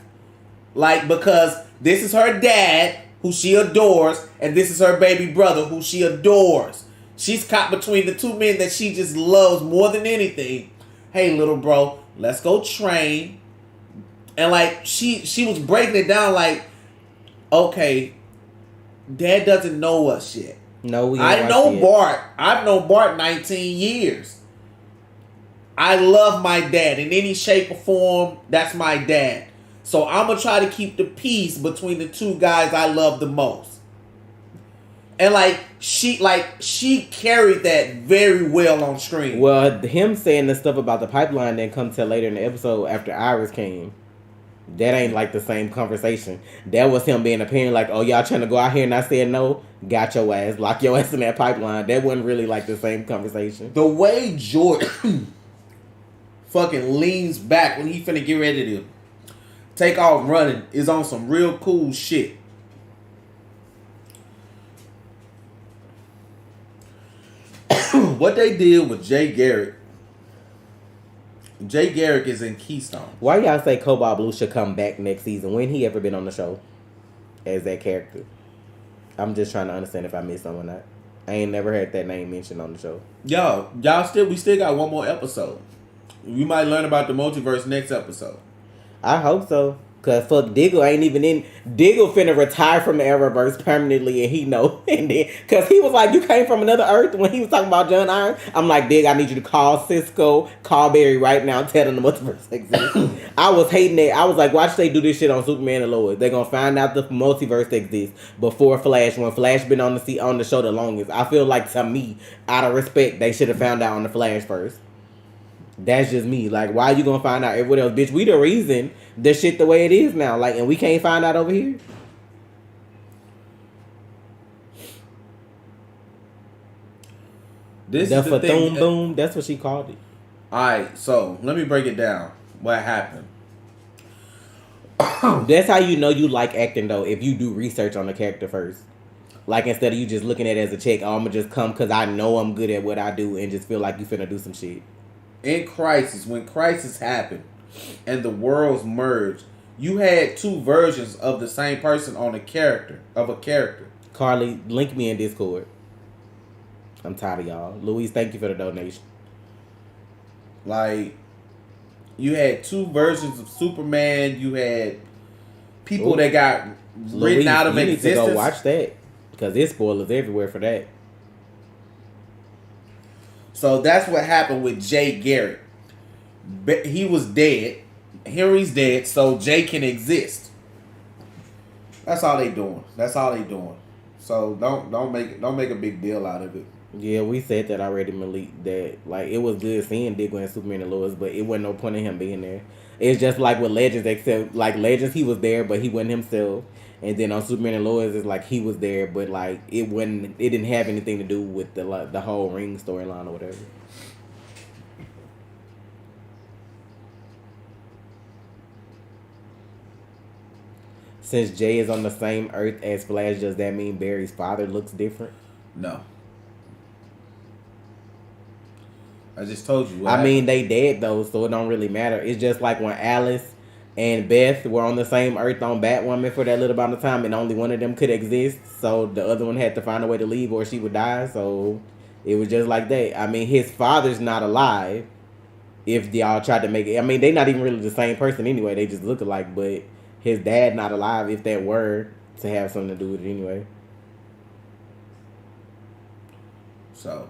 Like, because this is her dad, who she adores, and this is her baby brother, who she adores. She's caught between the two men that she just loves more than anything. Hey, little bro, let's go train. And, like, she was breaking it down like, okay, dad doesn't know us yet. No, I know Bart. I've known Bart 19 years. I love my dad. In any shape or form, that's my dad. So I'm going to try to keep the peace between the two guys I love the most. And she carried that very well on screen. Well, him saying the stuff about the pipeline didn't come till later in the episode after Iris came. That ain't like the same conversation. That was him being a parent like, oh, y'all trying to go out here and I said no? Got your ass. Lock your ass in that pipeline. That wasn't really like the same conversation. The way George fucking leans back when he finna get ready to take off running is on some real cool shit. What they did with Jay Garrick. Jay Garrick is in Keystone. Why y'all say Cobalt Blue should come back next season? When he ever been on the show as that character? I'm just trying to understand if I missed something or not. I ain't never heard that name mentioned on the show. We still got one more episode. We might learn about the multiverse next episode. I hope so. Cause fuck Diggle ain't even in. Diggle finna retire from the Arrowverse permanently, and he know. And then, cause he was like, "You came from another Earth." When he was talking about John Iron, I'm like, "Dig, I need you to call Cisco, call Barry right now, tell them the multiverse exists." I was hating that. I was like, "Watch they do this shit on Superman and Lois. They gonna find out the multiverse exists before Flash. When Flash been on the show the longest, I feel like to me, out of respect, they should have found out on the Flash first." That's just me. Like, why are you gonna find out everywhere else? Bitch, we the reason the shit the way it is now. Like, and we can't find out over here. This is the thing. Boom. That's what she called it. Alright, so let me break it down. What happened? That's how you know you like acting, though, if you do research on the character first. Like, instead of you just looking at it as a check, oh, I'm gonna just come because I know I'm good at what I do and just feel like you finna do some shit. In Crisis, when Crisis happened and the worlds merged, you had two versions of the same person on a character. Carly, link me in Discord. I'm tired of y'all. Louise, thank you for the donation. Like, you had two versions of Superman. You had people that got written out of existence. You need to go watch that because there's spoilers everywhere for that. So that's what happened with Jay Garrick. He was dead. Henry's dead, so Jay can exist. That's all they doing. So don't make a big deal out of it. Yeah, we said that already, Malik. That like it was good seeing Diggle and Superman and Lois, but it wasn't no point in him being there. It's just like with Legends, except like Legends, he was there, but he wasn't himself. And then on Superman and Lois, it's like he was there, but like it didn't have anything to do with the whole Ring storyline or whatever. Since Jay is on the same Earth as Flash, does that mean Barry's father looks different? No. I just told you. I mean, they dead though, so it don't really matter. It's just like when Alice and Beth were on the same Earth on Batwoman for that little amount of time, and only one of them could exist, so the other one had to find a way to leave or she would die, so it was just like that. I mean, his father's not alive if y'all tried to make it. I mean, they not even really the same person anyway. They just look alike, but his dad not alive if that were to have something to do with it anyway. So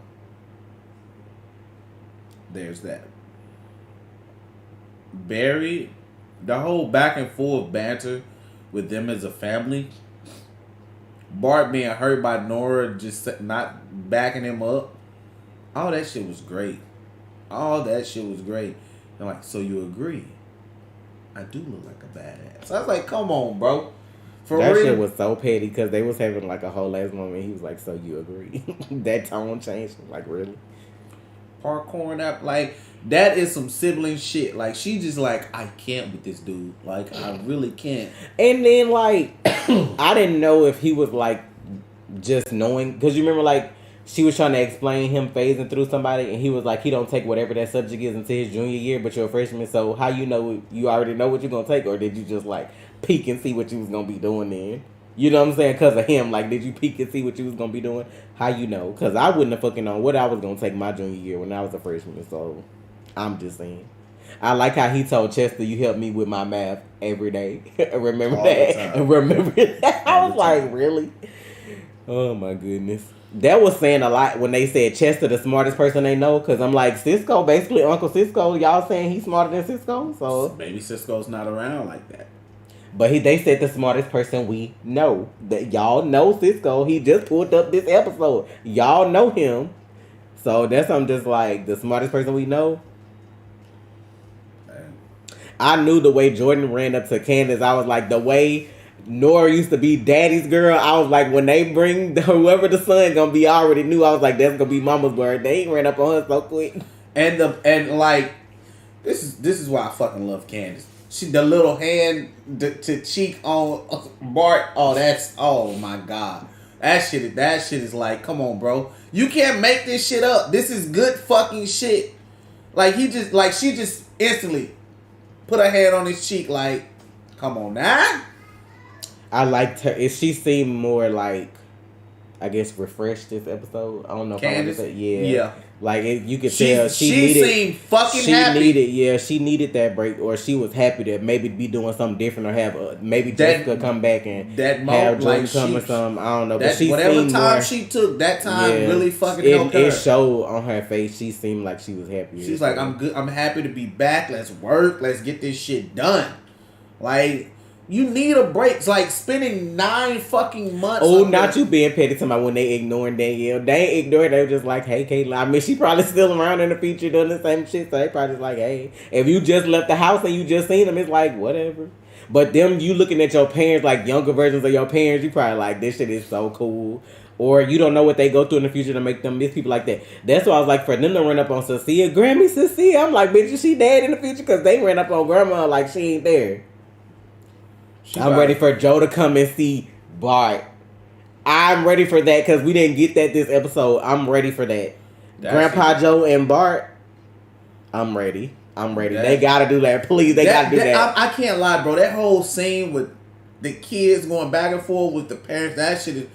there's that. Barry, the whole back and forth banter with them as a family. Bart being hurt by Nora just not backing him up. All that shit was great. And like, so you agree? I do look like a badass. I was like, come on, bro. That shit was so petty because they was having like a whole last moment. He was like, so you agree? That tone changed. Like, really? Parkouring up, like, that is some sibling shit. Like, she just like, I can't with this dude. Like, I really can't. And then, like, I didn't know if he was, like, just knowing. Because you remember, like, she was trying to explain him phasing through somebody. And he was like, he don't take whatever that subject is until his junior year. But you're a freshman. So, how you know, you already know what you're going to take? Or did you just, like, peek and see what you was going to be doing then? You know what I'm saying? Because of him. Like, did you peek and see what you was going to be doing? How you know? Because I wouldn't have fucking known what I was going to take my junior year when I was a freshman. So, I'm just saying. I like how he told Chester, you help me with my math every day. Remember all that? Remember that? I was like, really? Oh, my goodness. That was saying a lot when they said Chester the smartest person they know. Because I'm like, Cisco, basically Uncle Cisco. Y'all saying he's smarter than Cisco? So maybe Cisco's not around like that. But they said the smartest person we know. That y'all know Cisco. He just pulled up this episode. Y'all know him. So that's I'm just like the smartest person we know. I knew the way Jordan ran up to Candace. I was like, the way Nora used to be daddy's girl. I was like, when they bring whoever the son gonna be, I already knew. I was like, that's gonna be mama's word. They ran up on her so quick. And like this is why I fucking love Candace. She the little hand to cheek on Bart. Oh my god. That shit is like, come on, bro. You can't make this shit up. This is good fucking shit. Like she just instantly put her hand on his cheek like, come on now. I liked her. She seemed more like, I guess, refreshed this episode. I don't know if Candace? I want to say. Yeah. Like, you could tell she seemed fucking happy. She needed that break, or she was happy to maybe be doing something different, or have maybe Jessica come back and have Jordan come or something. I don't know. But she whatever time she took, that time really fucking helped her. It showed on her face. She seemed like she was happy. She's like, I'm good. I'm happy to be back. Let's work. Let's get this shit done. Like, You need a break. It's like spending 9 fucking months. Oh, not you being petty to my when they ignoring Danielle. They ain't ignoring. They were just like, hey, Kayla. I mean, she probably still around in the future doing the same shit. So they probably just like, hey, if you just left the house and you just seen them, it's like whatever. But them, you looking at your parents like younger versions of your parents, you probably like this shit is so cool. Or you don't know what they go through in the future to make them miss people like that. That's why I was like, for them to run up on Cecilia, Grammy Cecilia. I'm like, bitch, is she dead in the future? Because they ran up on Grandma like she ain't there. I'm ready for Joe to come and see Bart. I'm ready for that because we didn't get that this episode. I'm ready for that. Grandpa Joe and Bart. I'm ready. They gotta do that. Please, they gotta do that. I can't lie, bro. That whole scene with the kids going back and forth with the parents, that shit is...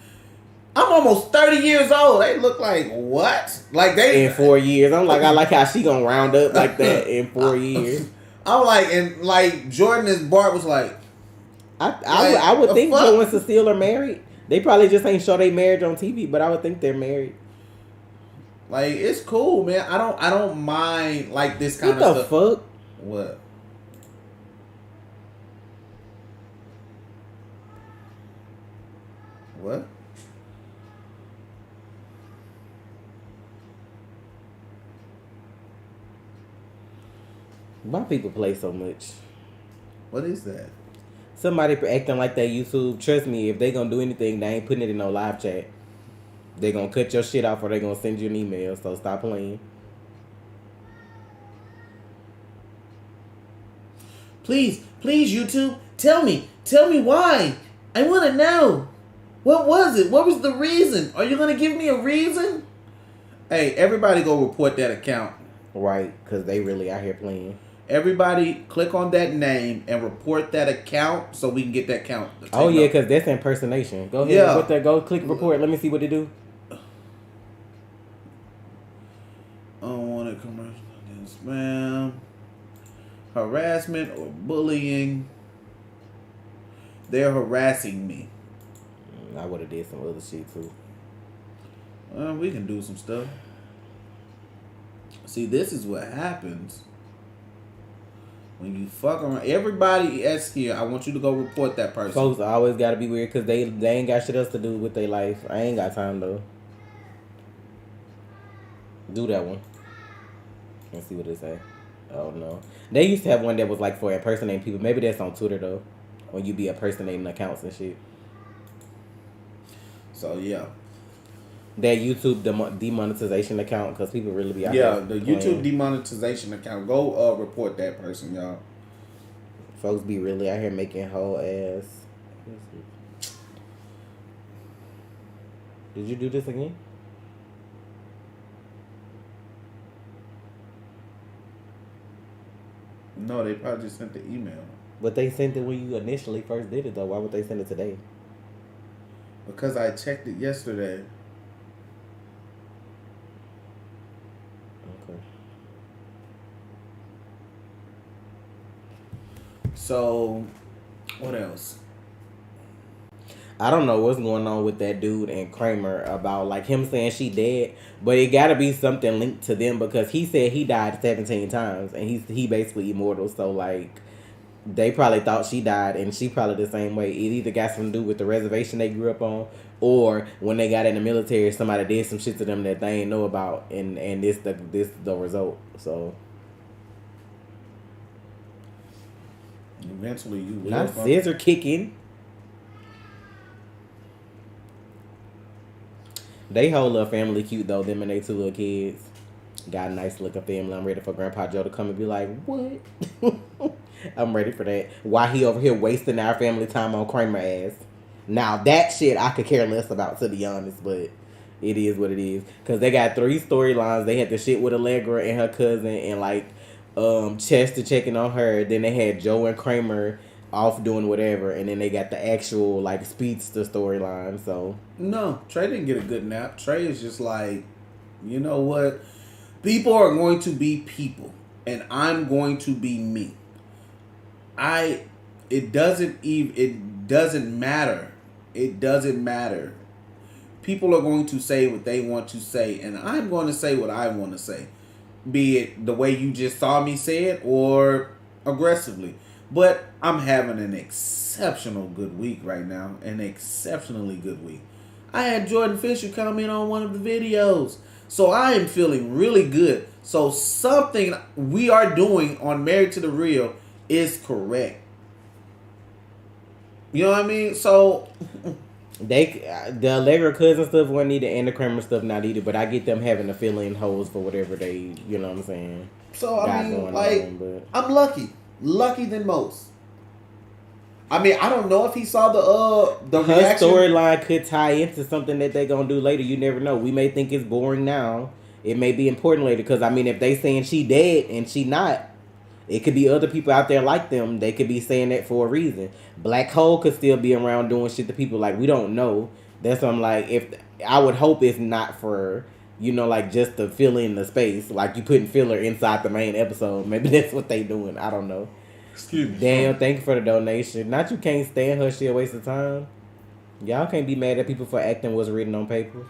I'm almost 30 years old. They look like what? Like they... In 4 years. I'm like, I like how she gonna round up like that in 4 years. I'm like, and like Jordan and Bart was like... I would think Joe and Cecile are married. They probably just ain't show their marriage on TV, but I would think they're married. Like, it's cool, man. I don't mind like this kind of stuff. What the fuck? What? What? Why people play so much? What is that? Somebody acting like that YouTube. Trust me, if they gonna do anything, they ain't putting it in no live chat. They gonna cut your shit off or they gonna send you an email. So stop playing. Please, YouTube, tell me why. I want to know. What was it? What was the reason? Are you gonna give me a reason? Hey, everybody, go report that account. Right, because they really out here playing. Everybody, click on that name and report that account so we can get that count. Oh yeah, because that's impersonation. Go ahead, report that. Go click report. Let me see what they do. I don't want to commercial spam, harassment or bullying. They're harassing me. I would have did some other shit too. We can do some stuff. See, this is what happens when you fuck around. Everybody that's here, I want you to go report that person. Folks always got to be weird because they ain't got shit else to do with their life. I ain't got time though. Do that one. Let's see what they say. Oh no. They used to have one that was like for impersonating people. Maybe that's on Twitter though. When you be impersonating accounts and shit. So yeah. That YouTube demonetization account because people really be out here. Yeah, the YouTube demonetization account. Go report that person, y'all. Folks be really out here making whole ass. Did you do this again? No, they probably just sent the email. But they sent it when you initially first did it though. Why would they send it today? Because I checked it yesterday. Okay. So, what else? I don't know what's going on with that dude and Kramer about like him saying she dead, but it gotta be something linked to them because he said he died 17 times and he basically immortal. So like they probably thought she died and she probably the same way. It either got something to do with the reservation they grew up on or when they got in the military somebody did some shit to them that they ain't know about and this the result. So eventually you will not scissor kicking. They whole little family cute though, them and they 2 little kids. Got a nice looking family. I'm ready for Grandpa Joe to come and be like, what? I'm ready for that. Why he over here wasting our family time on Kramer ass? Now that shit I could care less about, to be honest, but it is what it is. Cause they got 3 storylines. They had the shit with Allegra and her cousin and like Chester checking on her. Then they had Joe and Kramer off doing whatever, and then they got the actual like speedster storyline. So no, Trey didn't get a good nap. Trey is just like, you know what? People are going to be people, and I'm going to be me. It doesn't matter. It doesn't matter. People are going to say what they want to say, and I'm going to say what I want to say. Be it the way you just saw me say it or aggressively. But I'm having an exceptional good week right now. An exceptionally good week. I had Jordan Fisher come in on one of the videos. So I am feeling really good. So something we are doing on Married to the Real is correct. You know what I mean? So the Allegra cousin stuff wasn't needed and the Kramer stuff not needed, but I get them having to fill in holes for whatever they, you know what I'm saying. So I mean, like, I'm lucky than most. I mean, I don't know if he saw the her reaction. Storyline could tie into something that they gonna do later. You never know. We may think it's boring now. It may be important later. Because I mean, if they saying she dead and she not, it could be other people out there like them. They could be saying that for a reason. Black Hole could still be around doing shit to people like we don't know. That's what I'm like. If I would hope it's not for, you know, like just to fill in the space, like you putting filler inside the main episode. Maybe that's what they doing. I don't know. Excuse me. Damn, thank you for the donation. Not you can't stand her. She a waste of time. Y'all can't be mad at people for acting what's written on paper.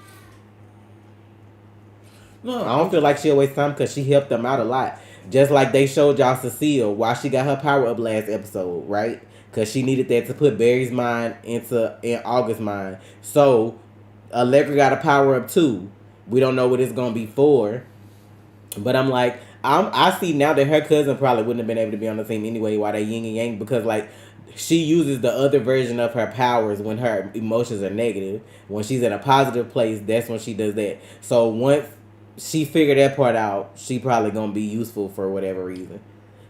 No, I don't feel like she a waste of time because she helped them out a lot. Just like they showed y'all Cecile why she got her power up last episode, right? Because she needed that to put Barry's mind in August's mind. So Allegra got a power up too. We don't know what it's gonna be for. But I'm like, I see now that her cousin probably wouldn't have been able to be on the team anyway. Why they yin and yang? Because like she uses the other version of her powers when her emotions are negative. When she's in a positive place, that's when she does that. So once she figured that part out, she probably gonna be useful for whatever reason.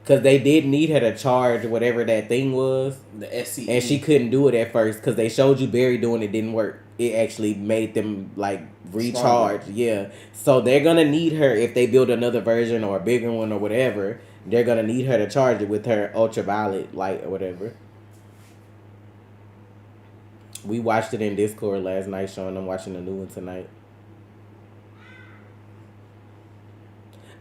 Because they did need her to charge whatever that thing was. The SCE. And she couldn't do it at first because they showed you Barry doing it didn't work. It actually made them like recharge. Stronger. Yeah. So they're going to need her if they build another version or a bigger one or whatever. They're going to need her to charge it with her ultraviolet light or whatever. We watched it in Discord last night, showing them watching the new one tonight.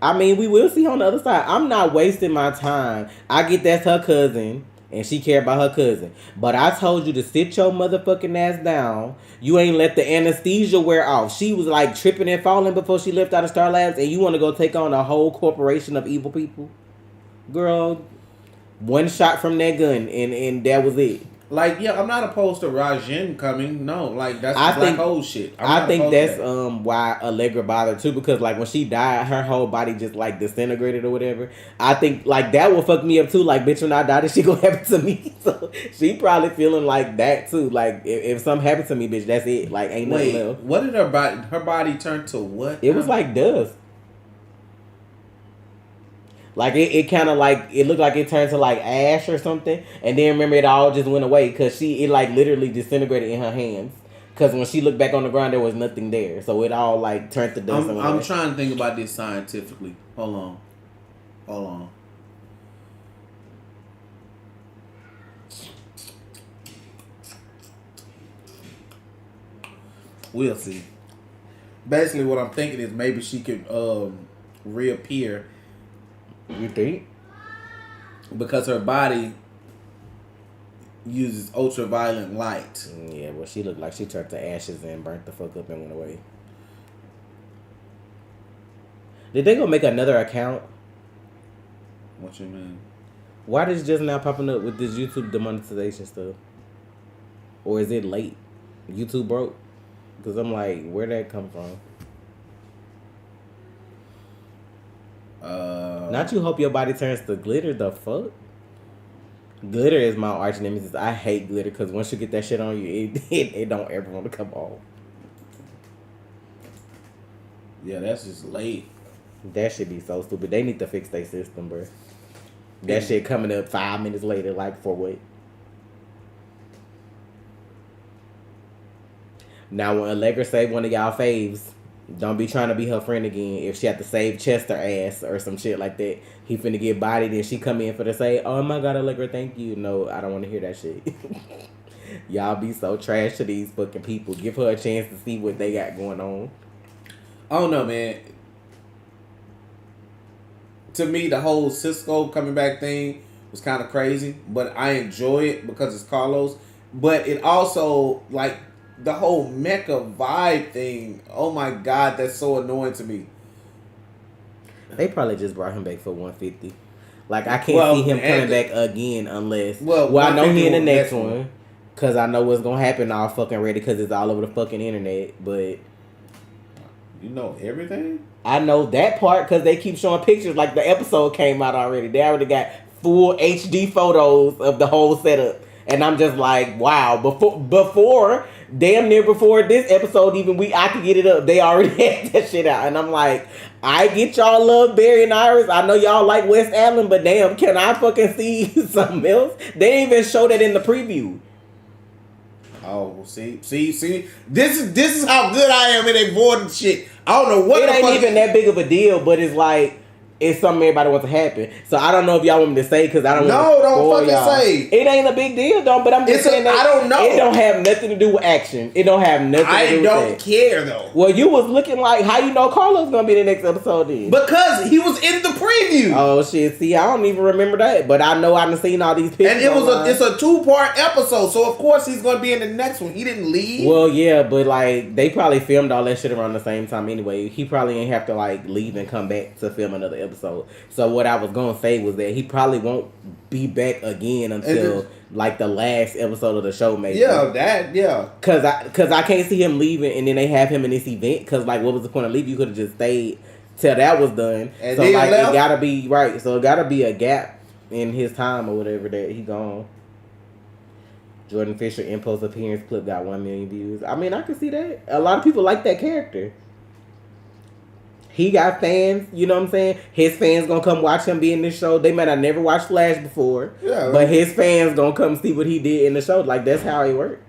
I mean, we will see on the other side. I'm not wasting my time. I get that's her cousin, and she care about her cousin. But I told you to sit your motherfucking ass down. You ain't let the anesthesia wear off. She was like tripping and falling before she left out of Star Labs, and you want to go take on a whole corporation of evil people? Girl, one shot from that gun, and that was it. Like, yeah, I'm not opposed to Rajin coming. No, like, that's Black Hole shit. I think that's why Allegra bothered too, because like when she died, her whole body just like disintegrated or whatever. I think like that will fuck me up too. Like, bitch, when I die, this shit gonna happen to me. So she probably feeling like that too. Like if something happened to me, bitch, that's it. Like ain't nothing left. What did her body turn to? What? It was like dust. Like it kind of like it looked like it turned to like ash or something, and then remember it all just went away because it like literally disintegrated in her hands. Because when she looked back on the ground, there was nothing there, so it all like turned to dust. I'm trying to think about this scientifically. Hold on. We'll see. Basically, what I'm thinking is maybe she could reappear. You think? Because her body uses ultraviolet light. Yeah, well, she looked like she turned to ashes and burnt the fuck up and went away. Did they go make another account? What you mean? Why is just now popping up with this YouTube demonetization stuff? Or is it late? YouTube broke? Because I'm like, where'd that come from? Not you hope your body turns to glitter, the fuck? Glitter is my arch nemesis. I hate glitter because once you get that shit on you, it don't ever want to come off. Yeah, that's just late. That shit be so stupid. They need to fix their system, bro. That shit coming up 5 minutes later, like for what? Now when Allegra save one of y'all faves, don't be trying to be her friend again. If she had to save Chester ass or some shit like that, he finna get bodied and she come in for the say, oh my god, Allegra, thank you. No, I don't want to hear that shit. Y'all be so trash to these fucking people. Give her a chance to see what they got going on. I don't know, man. To me, the whole Cisco coming back thing was kind of crazy, but I enjoy it because it's Carlos. But it also, like, the whole mecha vibe thing, oh my god, that's so annoying to me. They probably just brought him back for $150. Like I can't see him coming back again unless. Well, I know he in the next one. Cause I know what's gonna happen all fucking ready. Cause it's all over the fucking internet. But you know everything. I know that part because they keep showing pictures. Like the episode came out already. They already got full HD photos of the whole setup. And I'm just like, wow. Before, damn near before this episode, even I could get it up. They already had that shit out. And I'm like, I get y'all love Barry and Iris. I know y'all like West Allen, but damn, can I fucking see something else? They didn't even show that in the preview. Oh, see. This is how good I am in avoiding shit. I don't know what it ain't even that big of a deal, but it's like it's something everybody wants to happen. So I don't know if y'all want me to say because I don't. No, don't fucking say. It ain't a big deal, though. But I'm just saying that I don't know. It don't have nothing to do with action. It don't have nothing. to do with I don't care though. Well, you was looking like how you know Carlos gonna be the next episode then? Because he was in the preview. Oh shit! See, I don't even remember that, but I know I've seen all these pictures. And it's a 2-part episode, so of course he's gonna be in the next one. He didn't leave. Well, yeah, but like they probably filmed all that shit around the same time anyway. He probably ain't have to like leave and come back to film another episode. So what I was gonna say was that he probably won't be back again until like the last episode of the show, maybe. Yeah. Cause I can't see him leaving and then they have him in this event. Cause like, what was the point of leaving? You could have just stayed till that was done. And so like, it gotta be right. So it gotta be a gap in his time or whatever that he gone. Jordan Fisher in-post appearance clip got 1 million views. I mean, I can see that. A lot of people like that character. He got fans, you know what I'm saying? His fans gonna come watch him be in this show. They might have never watched Flash before. Yeah, but his fans gonna come see what he did in the show. Like, that's how he worked.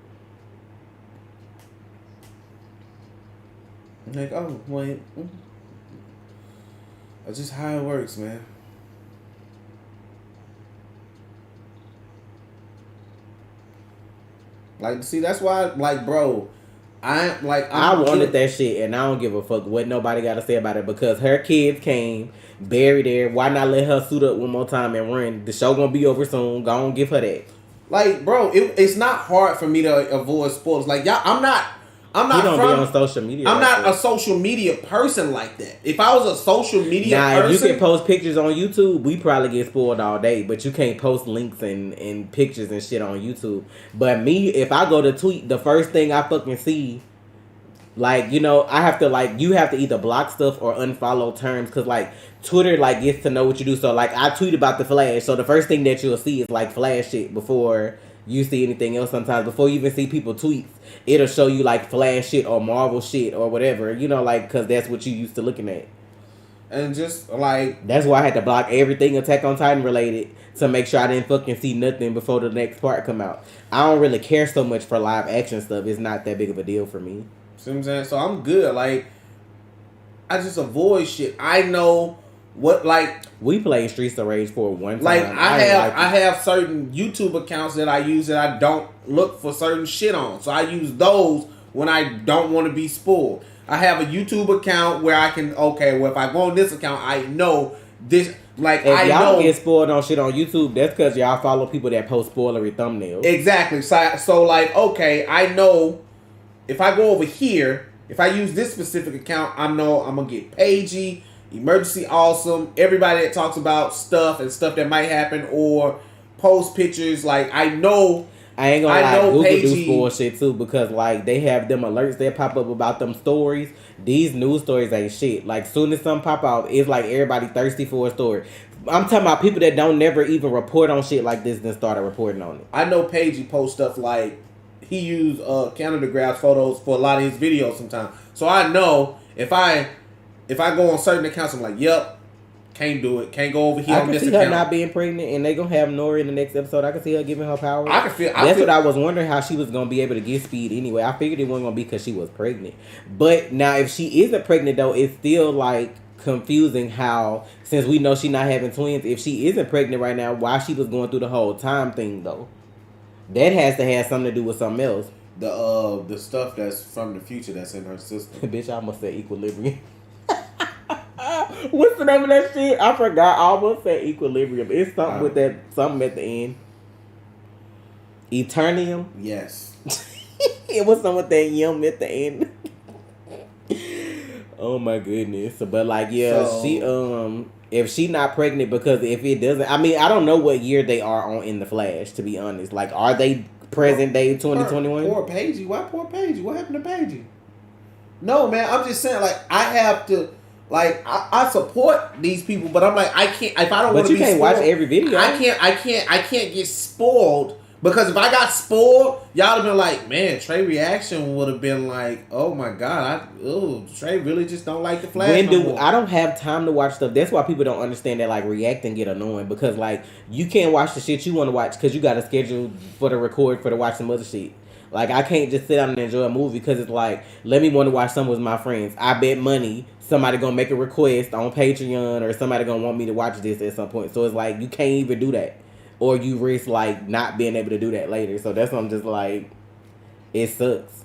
Like, oh, wait. That's just how it works, man. Like, see, that's why, like, bro... I wanted that shit, and I don't give a fuck what nobody got to say about it because her kids came, buried there. Why not let her suit up one more time and run? The show gonna be over soon. Go on, give her that. Like, bro, it's not hard for me to avoid spoilers. Like, y'all, I'm not. Be on social media. I'm not a social media person like that. If I was a social media person, if you can post pictures on YouTube, we probably get spoiled all day. But you can't post links and pictures and shit on YouTube. But me, if I go to tweet, the first thing I fucking see, like, you know, I have to like, you have to either block stuff or unfollow terms because like Twitter like gets to know what you do. So like I tweet about the Flash, so the first thing that you'll see is like Flash shit before you see anything else. Sometimes before you even see people tweets, it'll show you like Flash shit or Marvel shit or whatever, you know, like because that's what you used to looking at. And just like that's why I had to block everything Attack on Titan related to make sure I didn't fucking see nothing before the next part come out. I don't really care so much for live action stuff. It's not that big of a deal for me. See what I'm saying? So I'm good. Like I just avoid shit. I know what, like, we played Streets of Rage for one time. Like I have certain YouTube accounts that I use that I don't look for certain shit on. So I use those when I don't want to be spoiled. I have a YouTube account where I can, okay, well, if I go on this account, I know this, like, if y'all get spoiled on shit on YouTube, that's because y'all follow people that post spoilery thumbnails. Exactly. So like, okay, I know if I go over here, if I use this specific account, I know I'm going to get Pagey, Emergency Awesome, everybody that talks about stuff and stuff that might happen or post pictures. Like, I know... I ain't gonna lie, Google do bullshit too because like they have them alerts that pop up about them stories. These news stories ain't shit. Like soon as something pop out, it's like everybody thirsty for a story. I'm talking about people that don't never even report on shit like this then started reporting on it. I know Pagey posts stuff like he used Canada graph photos for a lot of his videos sometimes. So I know if I go on certain accounts, I'm like, yep. Can't do it. Can't go over here on this account. I can see her not being pregnant, and they gonna have Nori in the next episode. I can see her giving her power. That's what I was wondering, how she was gonna be able to get speed anyway. I figured it wasn't gonna be because she was pregnant. But now, if she isn't pregnant though, it's still like confusing how, since we know she not having twins, if she isn't pregnant right now, why she was going through the whole time thing though? That has to have something to do with something else. The stuff that's from the future that's in her system. Bitch, I almost said equilibrium. What's the name of that shit? I forgot. I almost said equilibrium. It's something with that, something at the end. Eternium? Yes. It was something with that yum at the end. Oh my goodness. But like, yeah, she if she not pregnant, because if it doesn't, I mean, I don't know what year they are on in the Flash, to be honest. Like, are they present day 2021? Poor Paigey. Why poor Paigey? What happened to Paigey? No, man, I'm just saying, like, I have to, like, I support these people, but I'm like, I can't, if I don't want to be spoiled. But you can't watch every video. I can't get spoiled, because if I got spoiled, y'all have been like, man, Trey reaction would have been like, oh my God, Trey really just don't like the Flash I don't have time to watch stuff. That's why people don't understand that, like, reacting get annoying, because, like, you can't watch the shit you want to watch because you got to schedule for the record for to watch some other shit. Like, I can't just sit down and enjoy a movie because it's like, let me want to watch something with my friends. I bet money somebody gonna make a request on Patreon, or somebody gonna want me to watch this at some point. So it's like, you can't even do that. Or you risk, like, not being able to do that later. So that's why I'm just like, it sucks.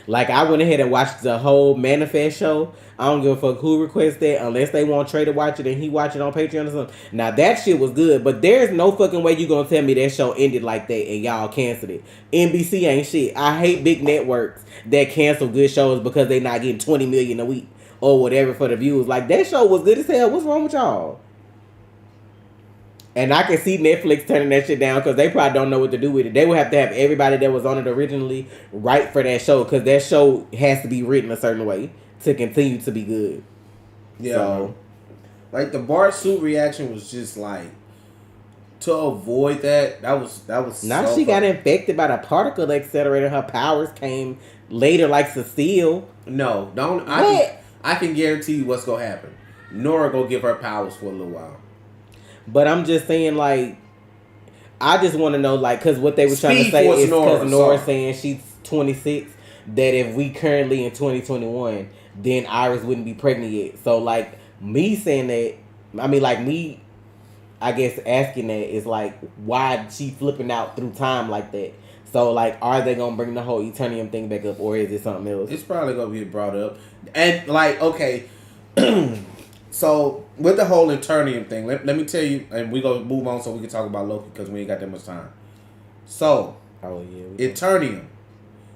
Like, I went ahead and watched the whole Manifest show. I don't give a fuck who requests that, unless they want Trey to watch it and he watch it on Patreon or something. Now, that shit was good, but there's no fucking way you gonna tell me that show ended like that and y'all canceled it. NBC ain't shit. I hate big networks that cancel good shows because they not getting $20 million a week or whatever for the views. Like, that show was good as hell. What's wrong with y'all? And I can see Netflix turning that shit down because they probably don't know what to do with it. They would have to have everybody that was on it originally write for that show, because that show has to be written a certain way to continue to be good. Yeah. So, like, the Bart suit reaction was just like, to avoid that was now so she got infected by the particle accelerator. Her powers came later, like Cecile. No, don't. I can guarantee you what's gonna happen. Nora gonna give her powers for a little while. But I'm just saying, like, I just want to know, like, because what they were trying to say is because Nora's saying she's 26, that if we currently in 2021, then Iris wouldn't be pregnant yet. So, like, me saying that, I mean, like, me, I guess, asking that is, like, why she flipping out through time like that? So, like, are they going to bring the whole Eternium thing back up, or is it something else? It's probably going to be brought up. And, like, okay, so, with the whole Eternium thing, let me tell you, and we're going to move on so we can talk about Loki, because we ain't got that much time. So, Eternium.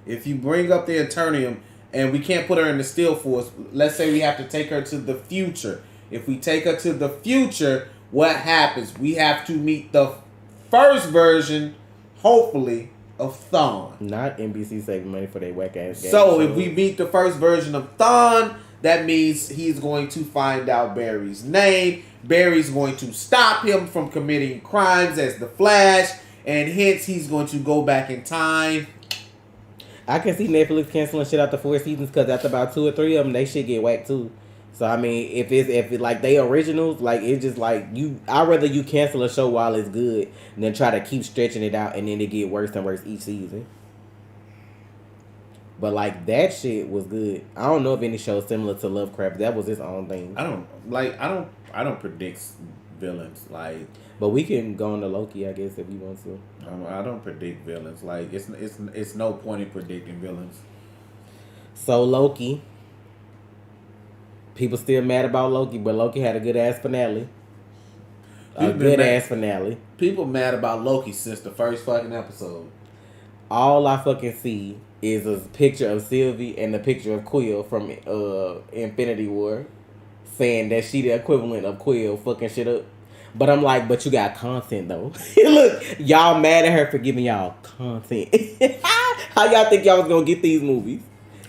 If you bring up the Eternium, and we can't put her in the Steel Force, let's say we have to take her to the future. If we take her to the future, what happens? We have to meet the first version, hopefully, of Thawne. Not NBC saving money for their whack ass game. So, if we meet the first version of Thawne, that means he's going to find out Barry's name. Barry's going to stop him from committing crimes as the Flash, and hence he's going to go back in time. I can see Netflix canceling shit after 4 seasons, because after about 2 or 3 of them, they shit get whacked too. So I mean, if it like they originals, like, it's just like I'd rather you cancel a show while it's good than try to keep stretching it out and then it get worse and worse each season. But, like, that shit was good. I don't know if any show similar to Lovecraft. That was his own thing. I don't predict villains, like. But we can go on to Loki, I guess, if you want to. I don't predict villains. Like, it's no point in predicting villains. So Loki. People still mad about Loki, but Loki had a good ass finale. Finale. People mad about Loki since the first fucking episode. All I fucking see is a picture of Sylvie and a picture of Quill from Infinity War, saying that she the equivalent of Quill fucking shit up. But I'm like, but you got content though. Look, y'all mad at her for giving y'all content. How y'all think y'all was gonna get these movies?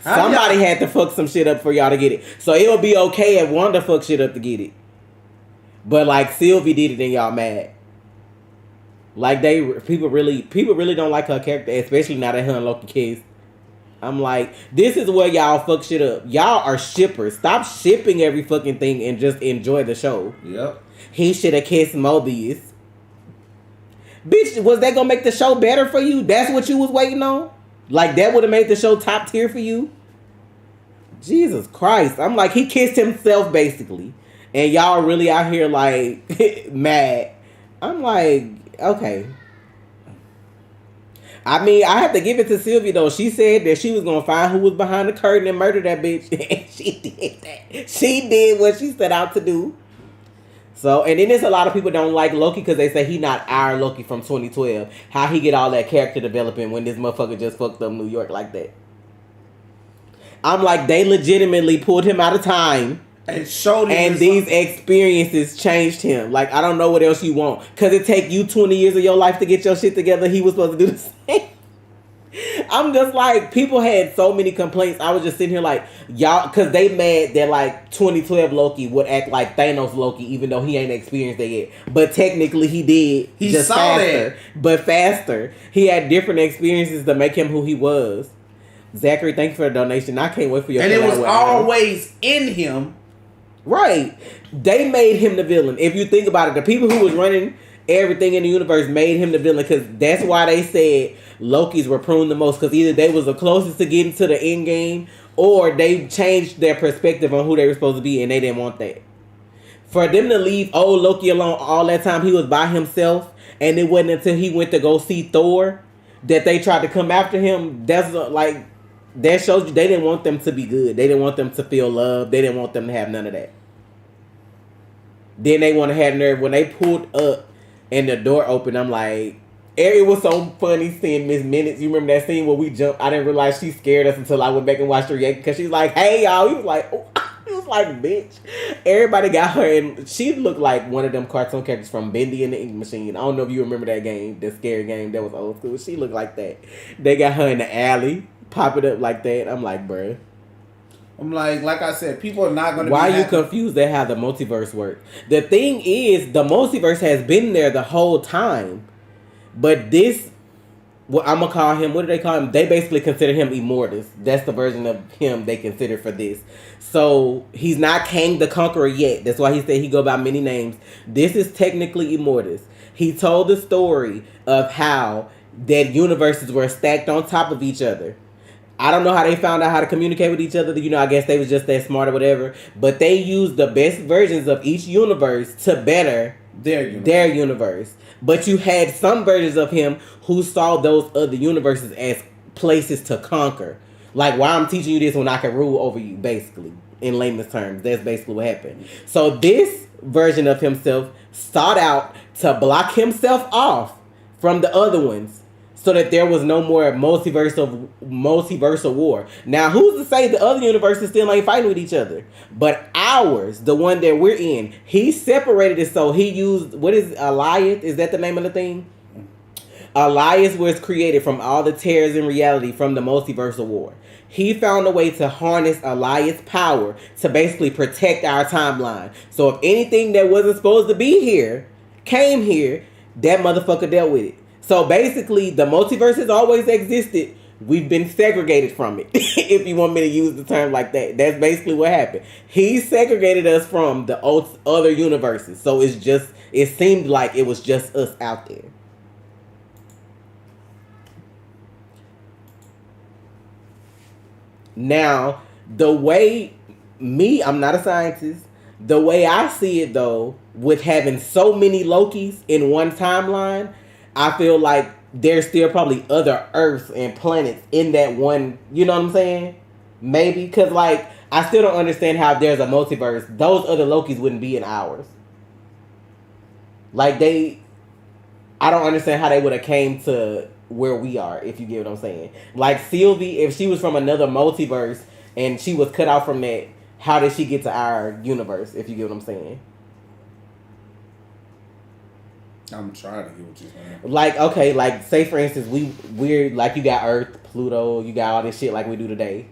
Somebody had to fuck some shit up for y'all to get it. So it'll be okay if Wanda fuck shit up to get it. But, like, Sylvie did it and y'all mad. Like, people really don't like her character, especially now that her and Loki kissed. I'm like, this is where y'all fuck shit up. Y'all are shippers. Stop shipping every fucking thing and just enjoy the show. Yep. He should have kissed Mobius. Bitch, was that gonna make the show better for you? That's what you was waiting on? Like, that would have made the show top tier for you? Jesus Christ. I'm like, he kissed himself, basically. And y'all really out here, like, mad. I'm like, okay. I mean, I have to give it to Sylvia, though. She said that she was going to find who was behind the curtain and murder that bitch. And she did that. She did what she set out to do. So, and then there's a lot of people don't like Loki because they say he not our Loki from 2012. How he get all that character development when this motherfucker just fucked up New York like that. I'm like, they legitimately pulled him out of time. And showed him. And these experiences changed him. Like, I don't know what else you want. Because it take you 20 years of your life to get your shit together. He was supposed to do the same. I'm just like, people had so many complaints. I was just sitting here like, y'all, because they mad that like 2012 Loki would act like Thanos Loki, even though he ain't experienced that yet. But technically he did. He just saw faster, that. but faster. He had different experiences to make him who he was. Zachary, thank you for the donation. I can't wait for your. And it was always in him. Right. They made him the villain. If you think about it, the people who was running everything in the universe made him the villain, because that's why they said Lokis were pruned the most, because either they was the closest to getting to the end game, or they changed their perspective on who they were supposed to be, and they didn't want that. For them to leave old Loki alone all that time, he was by himself, and it wasn't until he went to go see Thor that they tried to come after him. That's like, that shows you they didn't want them to be good. They didn't want them to feel love. They didn't want them to have none of that. Then they want to have nerve. When they pulled up and the door opened, I'm like, it was so funny seeing Miss Minutes. You remember that scene where we jumped? I didn't realize she scared us until I went back and watched her react, because she's like, hey, y'all. He was like, oh. He was like, bitch. Everybody got her, and she looked like one of them cartoon characters from Bendy and the Ink Machine. I don't know if you remember that game, the scary game that was old school. She looked like that. They got her in the alley, pop it up like that. I'm like, bruh. I'm like I said, people are not going to. Why are you confused at how the multiverse works? The thing is, the multiverse has been there the whole time, but this, what I'm gonna call him, what do they call him? They basically consider him Immortus. That's the version of him they consider for this. So he's not Kang the Conqueror yet. That's why he said he go by many names. This is technically Immortus. He told the story of how that universes were stacked on top of each other. I don't know how they found out how to communicate with each other. You know, I guess they was just that smart or whatever. But they used the best versions of each universe to better their universe. But you had some versions of him who saw those other universes as places to conquer. Like, why I'm teaching you this when I can rule over you, basically. In layman's terms, that's basically what happened. So this version of himself sought out to block himself off from the other ones, so that there was no more multiversal war. Now, who's to say the other universes still ain't fighting with each other? But ours, the one that we're in, he separated it, so he used, what is Elias? Is that the name of the thing? Elias was created from all the tears in reality from the multiversal war. He found a way to harness Elias' power to basically protect our timeline. So if anything that wasn't supposed to be here came here, that motherfucker dealt with it. So basically, the multiverse has always existed. We've been segregated from it, if you want me to use the term like that. That's basically what happened. He segregated us from the other universes. So it seemed like it was just us out there. Now, I'm not a scientist. The way I see it, though, with having so many Lokis in one timeline, I feel like there's still probably other Earths and planets in that one, you know what I'm saying? Maybe, because, like, I still don't understand how if there's a multiverse, those other Lokis wouldn't be in ours. Like, I don't understand how they would have came to where we are, if you get what I'm saying. Like, Sylvie, if she was from another multiverse and she was cut out from that, how did she get to our universe, if you get what I'm saying? I'm trying to get what you're saying. Like, okay, like, say for instance, we're like, you got Earth, Pluto, you got all this shit like we do today.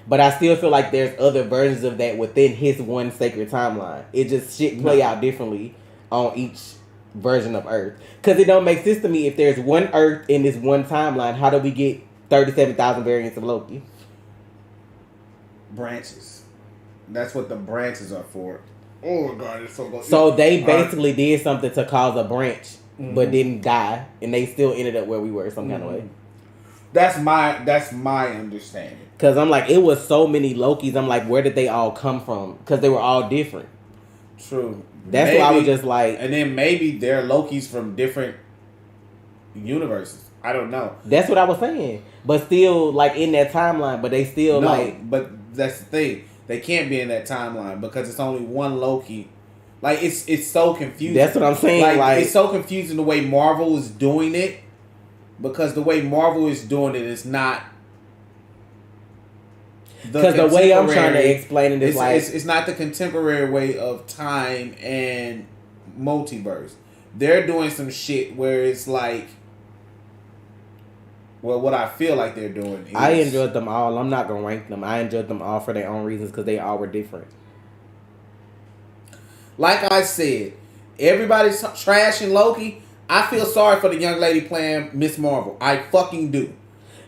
But I still feel like there's other versions of that within his one sacred timeline. It just shit play out differently on each version of Earth. Because it don't make sense to me, if there's one Earth in this one timeline, how do we get 37,000 variants of Loki? Branches. That's what the branches are for. Oh God, it's so good. So they basically did something to cause a branch, but didn't die, and they still ended up where we were some kind of way. That's my understanding. Because I'm like, it was so many Lokis. I'm like, where did they all come from? Because they were all different. True. That's why I was just like, and then maybe they're Lokis from different universes. I don't know. That's what I was saying. But still, like, in that timeline, but they still but that's the thing. They can't be in that timeline because it's only one Loki. Like, it's so confusing. That's what I'm saying. Like, it's so confusing the way Marvel is doing it, because the way Marvel is doing it is not. Because the way I'm trying to explain it is it's not the contemporary way of time and multiverse. They're doing some shit where it's like, well, what I feel like they're doing is... I enjoyed them all. I'm not going to rank them. I enjoyed them all for their own reasons because they all were different. Like I said, everybody's trashing Loki. I feel sorry for the young lady playing Miss Marvel. I fucking do.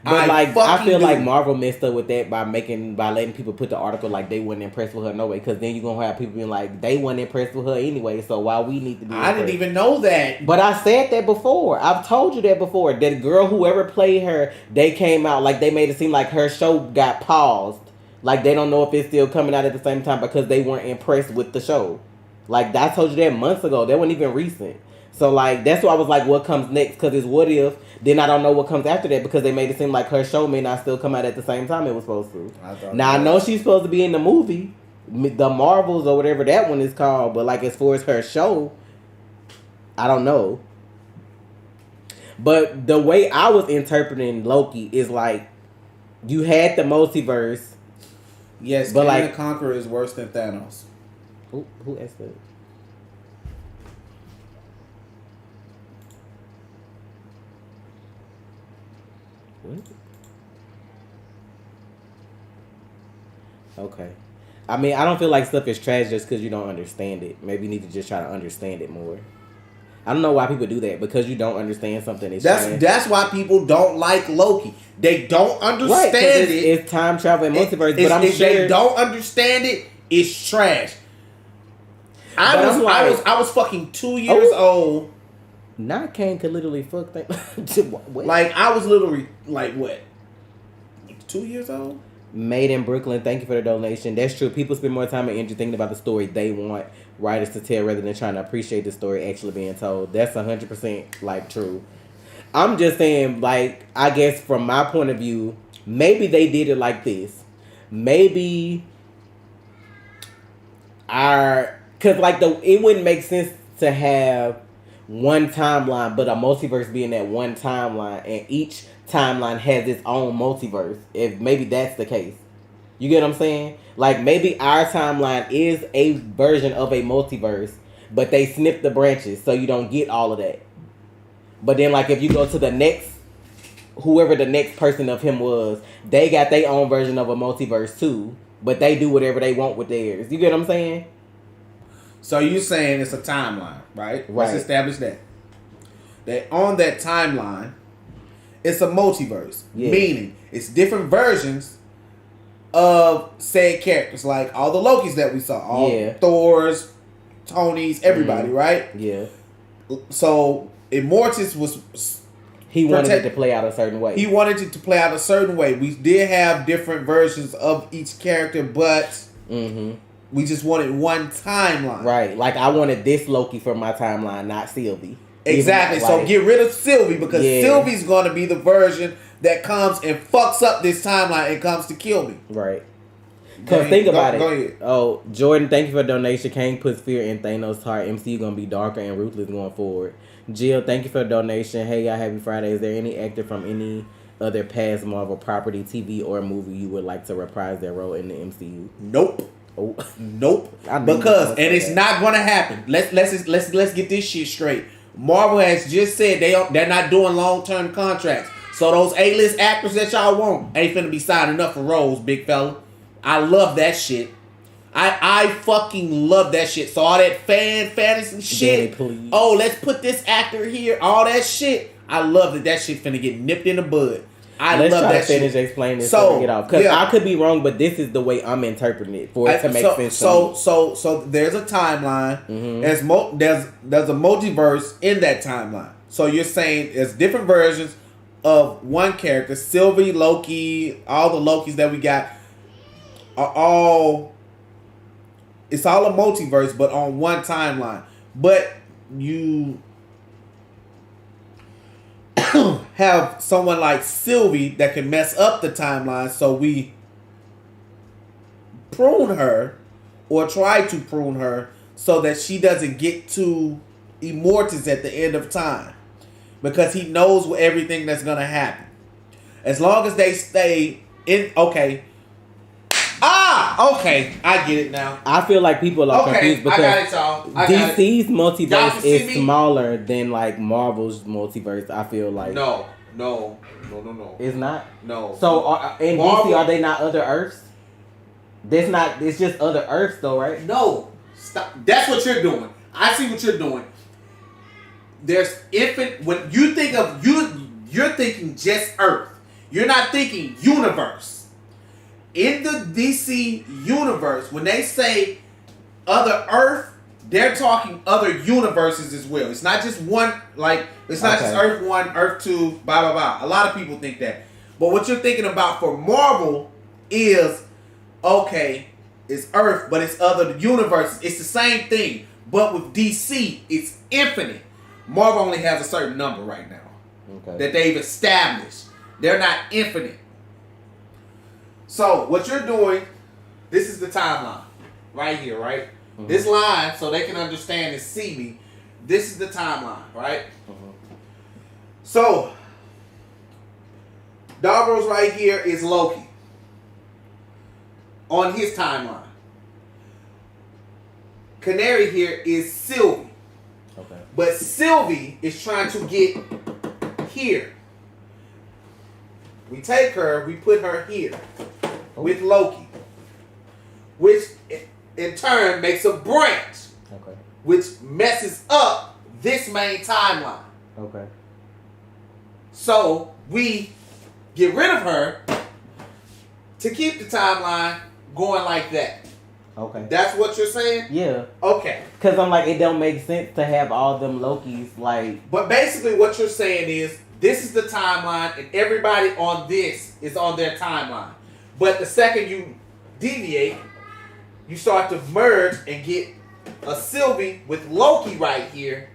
But I feel like Marvel messed up with that by letting people put the article like they weren't impressed with her no way. Because then you're gonna have people being like they weren't impressed with her anyway. So why we need to be? I didn't even know that. But I said that before. I've told you that before. That girl, whoever played her, they came out like they made it seem like her show got paused. Like they don't know if it's still coming out at the same time because they weren't impressed with the show. Like I told you that months ago. That wasn't even recent. So, like, that's why I was like, what comes next? Because it's what if, then I don't know what comes after that because they made it seem like her show may not still come out at the same time it was supposed to. I know she's supposed to be in the movie, the Marvels or whatever that one is called, but, like, as far as her show, I don't know. But the way I was interpreting Loki is, like, you had the multiverse. Yes, but like the Conqueror is worse than Thanos. Who asked that? What? Okay. I mean, I don't feel like stuff is trash just because you don't understand it. Maybe you need to just try to understand it more. I don't know why people do that. Because you don't understand something. That's why people don't like Loki. They don't understand it. It's time travel and multiverse. But I'm if sure they don't understand it, it's trash. I was fucking 2 years old. Not Kane could literally fuck that. Like, I was literally, like, what? 2 years old? Made in Brooklyn, thank you for the donation. That's true. People spend more time and energy thinking about the story they want writers to tell rather than trying to appreciate the story actually being told. That's 100%, like, true. I'm just saying, like, I guess from my point of view, maybe they did it like this. Maybe because, like, it wouldn't make sense to have one timeline, but a multiverse being that one timeline, and each timeline has its own multiverse. If maybe that's the case, you get what I'm saying? Like maybe our timeline is a version of a multiverse, but they snip the branches so you don't get all of that. But then, like if you go to the next, whoever the next person of him was, they got their own version of a multiverse too, but they do whatever they want with theirs. You get what I'm saying? So you're saying it's a timeline, right? Let's establish that. That on that timeline, it's a multiverse. Yeah. Meaning, it's different versions of said characters. Like all the Lokis that we saw. All Thors, Tonys, everybody, right? Yeah. So, Immortus was... He wanted it to play out a certain way. He wanted it to play out a certain way. We did have different versions of each character, but... We just wanted one timeline. Right. Like, I wanted this Loki for my timeline, not Sylvie. Exactly. So, get rid of Sylvie because Sylvie's going to be the version that comes and fucks up this timeline and comes to kill me. Right. Because think about it. Go ahead. Oh, Jordan, thank you for the donation. Kang puts fear in Thanos' heart. MCU going to be darker and ruthless going forward. Jill, thank you for the donation. Hey, y'all, happy Friday. Is there any actor from any other past Marvel property, TV, or movie you would like to reprise their role in the MCU? Nope. Oh, nope. Because it's not gonna happen. Let's get this shit straight. Marvel has just said they're not doing long-term contracts. So those A-list actors that y'all want ain't finna be signing up for roles, big fella. I love that shit. I fucking love that shit. So all that fantasy shit. Oh, let's put this actor here. All that shit. I love that shit finna get nipped in the bud. Let's love try that to finish shit. Explaining this so we get off. Because I could be wrong, but this is the way I'm interpreting it for it to make sense. So there's a timeline. There's a multiverse in that timeline. So you're saying there's different versions of one character. Sylvie, Loki, all the Lokis that we got are all. It's all a multiverse, but on one timeline. But you have someone like Sylvie that can mess up the timeline, so we prune her or try to prune her so that she doesn't get to Immortus at the end of time, because he knows everything that's going to happen. As long as they stay in, okay, Okay, I get it now. I feel like people are confused because I got it, y'all. DC's multiverse is smaller than like Marvel's multiverse. I feel like no. It's not. No. So in Marvel, DC, are they not other Earths? There's not. It's just other Earths, though, right? No. Stop. That's what you're doing. I see what you're doing. There's infinite. When you think of you're thinking just Earth. You're not thinking universe. In the DC universe, when they say other Earth, they're talking other universes as well. It's not just one. Like it's not just Earth 1, Earth 2, blah blah blah. A lot of people think that. But what you're thinking about for Marvel is okay. It's Earth, but it's other universes. It's the same thing, but with DC, it's infinite. Marvel only has a certain number right now that they've established. They're not infinite. So what you're doing, this is the timeline right here, right? Mm-hmm. This line, so they can understand and see me. This is the timeline, right? Mm-hmm. So Davros right here is Loki on his timeline. Canary here is Sylvie. Okay. But Sylvie is trying to get here. We take her, we put her here with Loki, which in turn makes a branch, which messes up this main timeline. Okay. So we get rid of her to keep the timeline going like that. Okay. That's what you're saying? Yeah. Okay. Because I'm like, it don't make sense to have all them Lokis, like... But basically what you're saying is, this is the timeline, and everybody on this is on their timeline. But the second you deviate, you start to merge and get a Sylvie with Loki right here,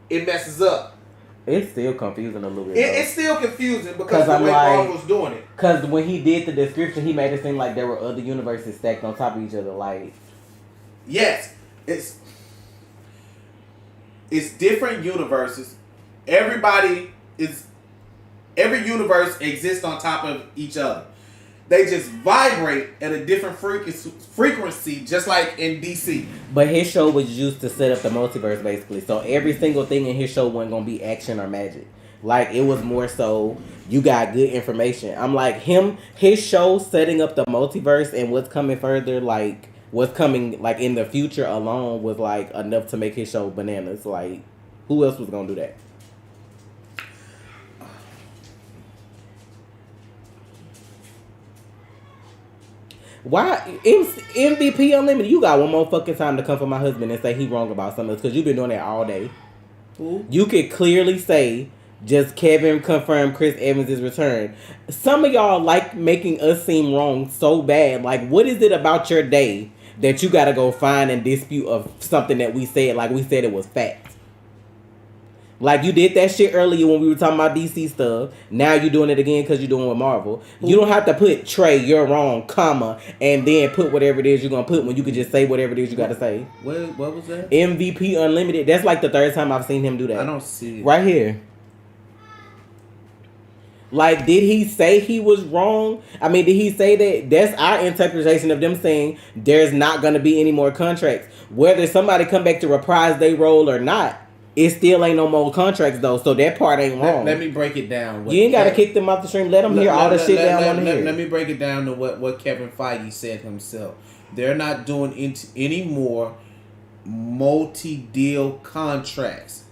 it messes up. It's still confusing a little bit. It's still confusing because the way Marvel's doing it. Because when he did the description, he made it seem like there were other universes stacked on top of each other. Like, yes, it's different universes. Every universe exists on top of each other. They just vibrate at a different frequency, just like in DC. But his show was used to set up the multiverse, basically. So every single thing in his show wasn't going to be action or magic. Like, it was more so, you got good information. I'm like, his show setting up the multiverse and what's coming further, like, what's coming, like, in the future alone was, like, enough to make his show bananas. Like, who else was going to do that? Why MVP Unlimited? You got one more fucking time to come for my husband and say he wrong about something because you've been doing that all day. Ooh. You could clearly say just Kevin confirmed Chris Evans' return. Some of y'all like making us seem wrong so bad. Like, what is it about your day that you got to go find and dispute of something that we said? Like we said it was fact. Like, you did that shit earlier when we were talking about DC stuff. Now you're doing it again because you're doing it with Marvel. Ooh. You don't have to put Trey, you're wrong, comma, and then put whatever it is you're going to put when you could just say whatever it is you got to say. What was that? MVP Unlimited. That's like the third time I've seen him do that. I don't see it. Right here. Like, did he say he was wrong? I mean, did he say that? That's our interpretation of them saying there's not going to be any more contracts. Whether somebody come back to reprise their role or not, it still ain't no more contracts, though, so that part ain't wrong. Let me break it down. You ain't got to kick them off the stream. Let them hear all the shit down on here. Let me break it down to what Kevin Feige said himself. They're not doing any more multi-deal contracts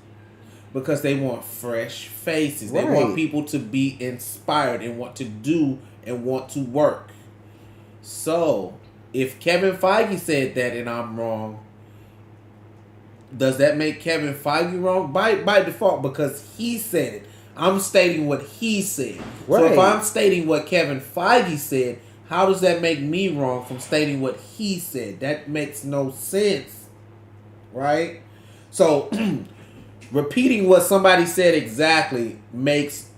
because they want fresh faces. Right. They want people to be inspired and want to do and want to work. So, if Kevin Feige said that and I'm wrong, does that make Kevin Feige wrong? By default, because he said it. I'm stating what he said. Right. So if I'm stating what Kevin Feige said, how does that make me wrong from stating what he said? That makes no sense. Right? So, repeating what somebody said exactly makes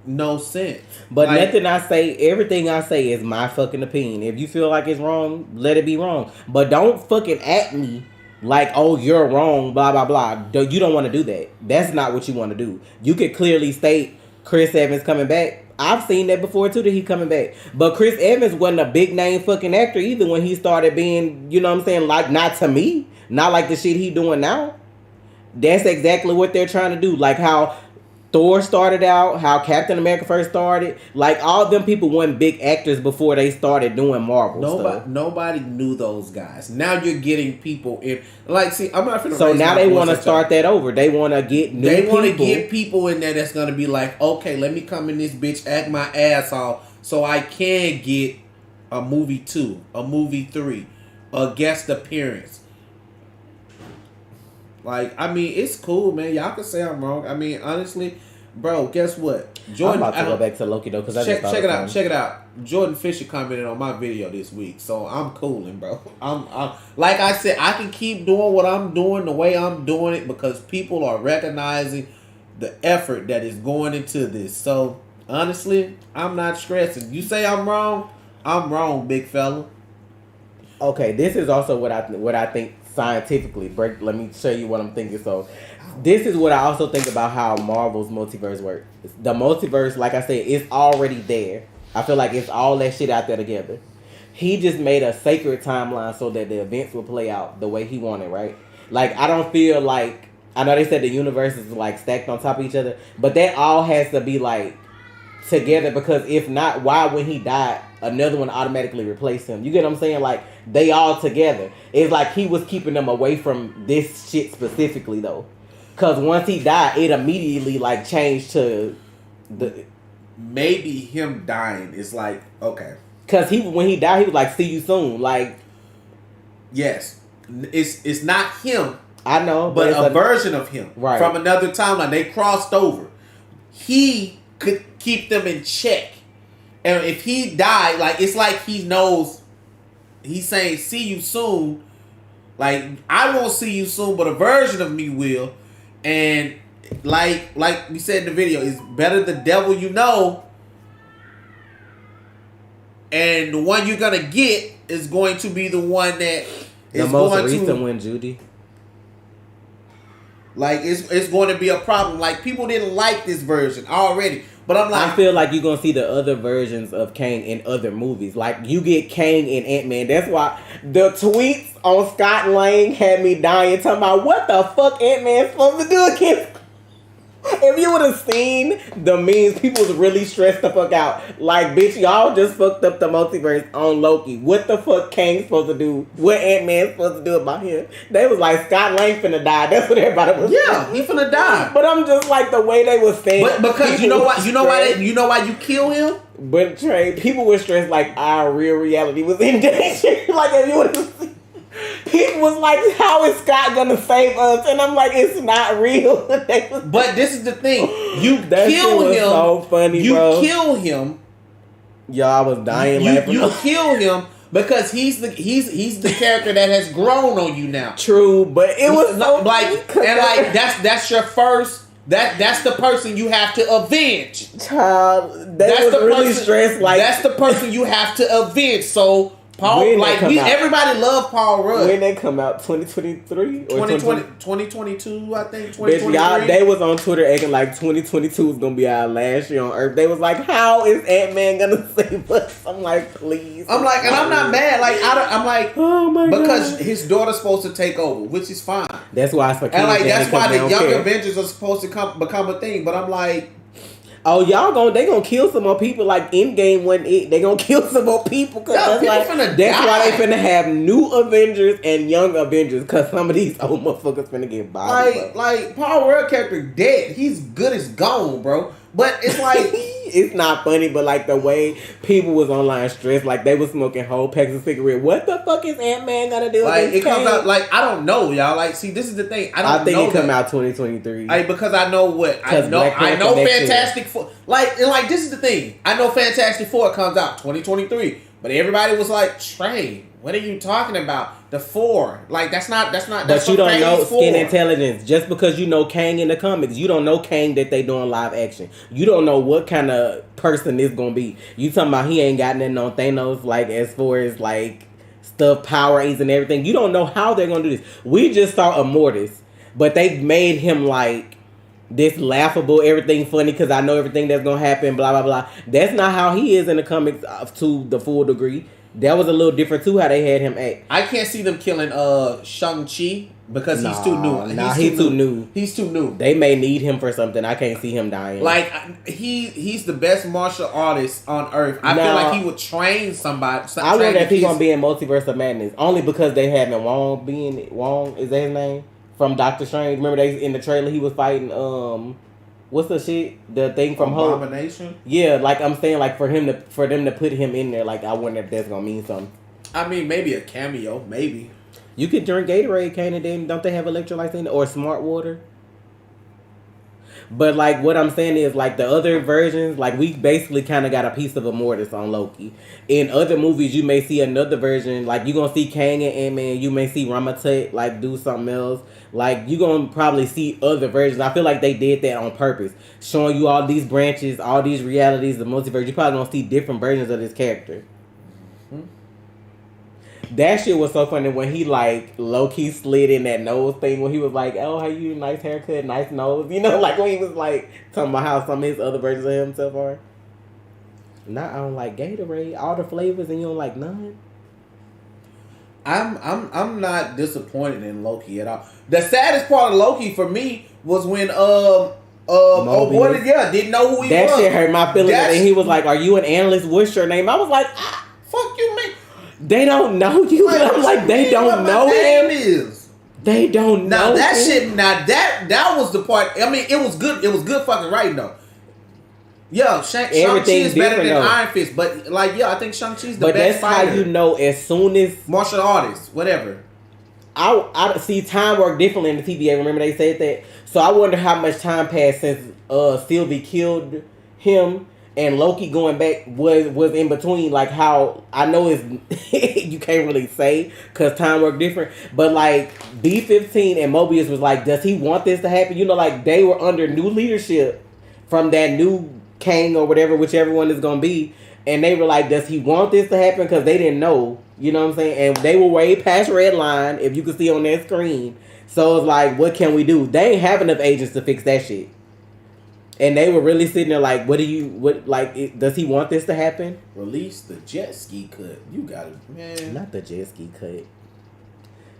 no sense. But like, nothing I say, everything I say is my fucking opinion. If you feel like it's wrong, let it be wrong. But don't fucking at me like, oh, you're wrong, blah, blah, blah. You don't want to do that. That's not what you want to do. You could clearly state Chris Evans coming back. I've seen that before too, that he coming back. But Chris Evans wasn't a big name fucking actor either when he started being, you know what I'm saying, like, not to me. Not like the shit he doing now. That's exactly what they're trying to do. Like how Thor started out, how Captain America first started. Like, all them people weren't big actors before they started doing Marvel stuff. Nobody knew those guys. Now you're getting people in. Like, see, I'm not finna. So now they want to start that over. They want to get new people. They want to get people in there that's going to be like, okay, let me come in this bitch, act my ass off, so I can get a movie 2, a movie 3, a guest appearance. Like, I mean, it's cool, man. Y'all can say I'm wrong. I mean, honestly, bro, guess what? Jordan, I'm about to go back to Loki, though, because check it out. Jordan Fisher commented on my video this week, so I'm cooling, bro. I'm like I said, I can keep doing what I'm doing the way I'm doing it because people are recognizing the effort that is going into this. So, honestly, I'm not stressing. You say I'm wrong, big fella. Okay, this is also what I think scientifically. Let me show you what I'm thinking. So this is what I also think about how Marvel's multiverse works. The multiverse, like I said, is already there. I feel like it's all that shit out there together. He just made a sacred timeline so that the events will play out the way he wanted, right? Like, I don't feel like, I know they said the universe is like stacked on top of each other, but that all has to be like together, because if not, why when he died another one automatically replaced him? You get what I'm saying? Like, they all together. It's like he was keeping them away from this shit specifically though, because once he died, it immediately like changed to the maybe him dying is like, okay, because when he died, he was like, see you soon. Like, yes, it's not him, I know, but a version of him, right, from another timeline. They crossed over. He could keep them in check. And if he died, like, it's like he knows, he's saying, see you soon. Like, I won't see you soon, but a version of me will. And like we said in the video, it's better the devil you know. And the one you're going to get is going to be the one that is the most recent one, Judy. Like, it's going to be a problem. Like, people didn't like this version already. But I'm like, I feel like you're going to see the other versions of Kang in other movies. Like, you get Kang in Ant-Man. That's why the tweets on Scott Lang had me dying, talking about what the fuck Ant-Man's supposed to do against. If you would have seen the memes, people was really stressed the fuck out. Like, bitch, y'all just fucked up the multiverse on Loki. What the fuck Kang's supposed to do? What Ant-Man's supposed to do about him? They was like, Scott Lang finna die. That's what everybody was saying. Yeah, he finna die. But I'm just like, the way they was saying. But because you know why you kill him? But Trey, people were stressed like our real reality was in danger. Like, if you would have seen, people was like, how is Scott gonna save us? And I'm like, it's not real. But this is the thing. You that kill him. So funny, you bro. kill him. Y'all, I was dying laughing. You kill him because he's the character that has grown on you now. True, but it was so like, and like that's your first. That's the person you have to avenge. Child, that's the really person, stressed. Like, that's the person you have to avenge. So Paul, like, everybody loved Paul Rudd. When they come out, 2023 or 2022, I think. 2023. Y'all, they was on Twitter acting like 2022 was gonna be our last year on Earth. They was like, "How is Ant-Man gonna save us?" I'm like, "Please." I'm like, and I'm not mad. Like, I'm like, oh my god, because his daughter's supposed to take over, which is fine. That's why it's for and like that's why the young Avengers are supposed to become a thing. But I'm like, oh, they gonna kill some more people. Like, Endgame wasn't it. They gonna kill some more people. Cause that's why they finna have new Avengers and young Avengers. Cause some of these old motherfuckers finna get bodied. Like Paul Rudd character dead. He's good as gone, bro. But it's like it's not funny, but like the way people was online stressed, like they was smoking whole packs of cigarettes. What the fuck is Ant-Man gonna do? Like, it comes out, like, I don't know, y'all. Like, see, this is the thing. I think it come out 2023. Like, because I know what I know Fantastic Four. Like, and like, this is the thing. I know Fantastic Four comes out 2023, but everybody was like, Trey, what are you talking about? The Four, like, that's not. But you don't know Skin Intelligence. Just because you know Kang in the comics, you don't know Kang that they doing live action. You don't know what kind of person this gonna be. You talking about he ain't got nothing on Thanos, like, as far as like stuff, power aids and everything. You don't know how they're gonna do this. We just saw Immortus, but they made him like this laughable, everything funny because I know everything that's gonna happen, blah blah blah. That's not how he is in the comics to the full degree. That was a little different too how they had him act. I can't see them killing Shang-Chi because he's too new. He's too new. He's too new. They may need him for something. I can't see him dying. Like he's the best martial artist on earth. I feel like he would train somebody. I wonder if he's gonna be in Multiverse of Madness only because they having Wong being Wong. Is that his name from Doctor Strange? Remember they in the trailer he was fighting what's the shit? The thing from Abomination? Yeah, like I'm saying, like for them to put him in there, like I wonder if that's gonna mean something. I mean, maybe a cameo, maybe. You could drink Gatorade, can't it? Then don't they have electrolytes in it or smart water? But like what I'm saying is like the other versions, like we basically kind of got a piece of Immortus on Loki. In other movies, you may see another version. Like you gonna see Kang and Ant-Man. You may see Ramatut like do something else. Like you gonna probably see other versions. I feel like they did that on purpose, showing you all these branches, all these realities, the multiverse. You probably gonna see different versions of this character. That shit was so funny when he like low-key slid in that nose thing when he was like, oh, how you, nice haircut, nice nose. You know, like when he was like talking about how some of his other versions of himself are. Nah, I don't like Gatorade, all the flavors and you don't like none. I'm not disappointed in Loki at all. The saddest part of Loki for me was when didn't know who he was. That shit hurt my feelings. And he was like, are you an analyst? What's your name? I was like, fuck you, man. They don't know you. I'm like, they don't know him. They don't know. Now that shit. Now that was the part. I mean, it was good. It was good fucking writing though. Yeah, Shang-Chi is better than Iron Fist, but like, yeah, I think Shang-Chi's the best fighter. But that's how you know as soon as martial artist, whatever. I see time work differently in the TVA. Remember they said that. So I wonder how much time passed since Sylvie killed him. And Loki going back was in between, like how I know it's you can't really say because time work different, but like B-15 and Mobius was like, does he want this to happen? You know, like they were under new leadership from that new Kang or whatever, whichever one is gonna be, and they were like, does he want this to happen? Because they didn't know, you know what I'm saying, and they were way past red line if you could see on that screen. So it's like, what can we do? They ain't have enough agents to fix that shit. And they were really sitting there like, does he want this to happen? Release the jet ski cut. You got it, man. Not the jet ski cut.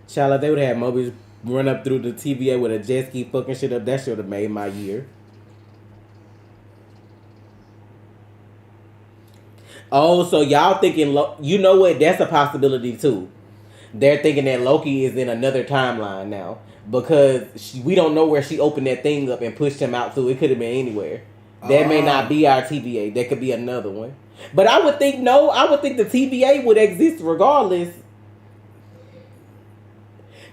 Child, if they would have had Mobius run up through the TVA with a jet ski fucking shit up, that should have made my year. Oh, so y'all thinking, you know what? That's a possibility too. They're thinking that Loki is in another timeline now. Because we don't know where she opened that thing up and pushed him out to. It could have been anywhere. That may not be our TVA. That could be another one. But I would think the TVA would exist regardless.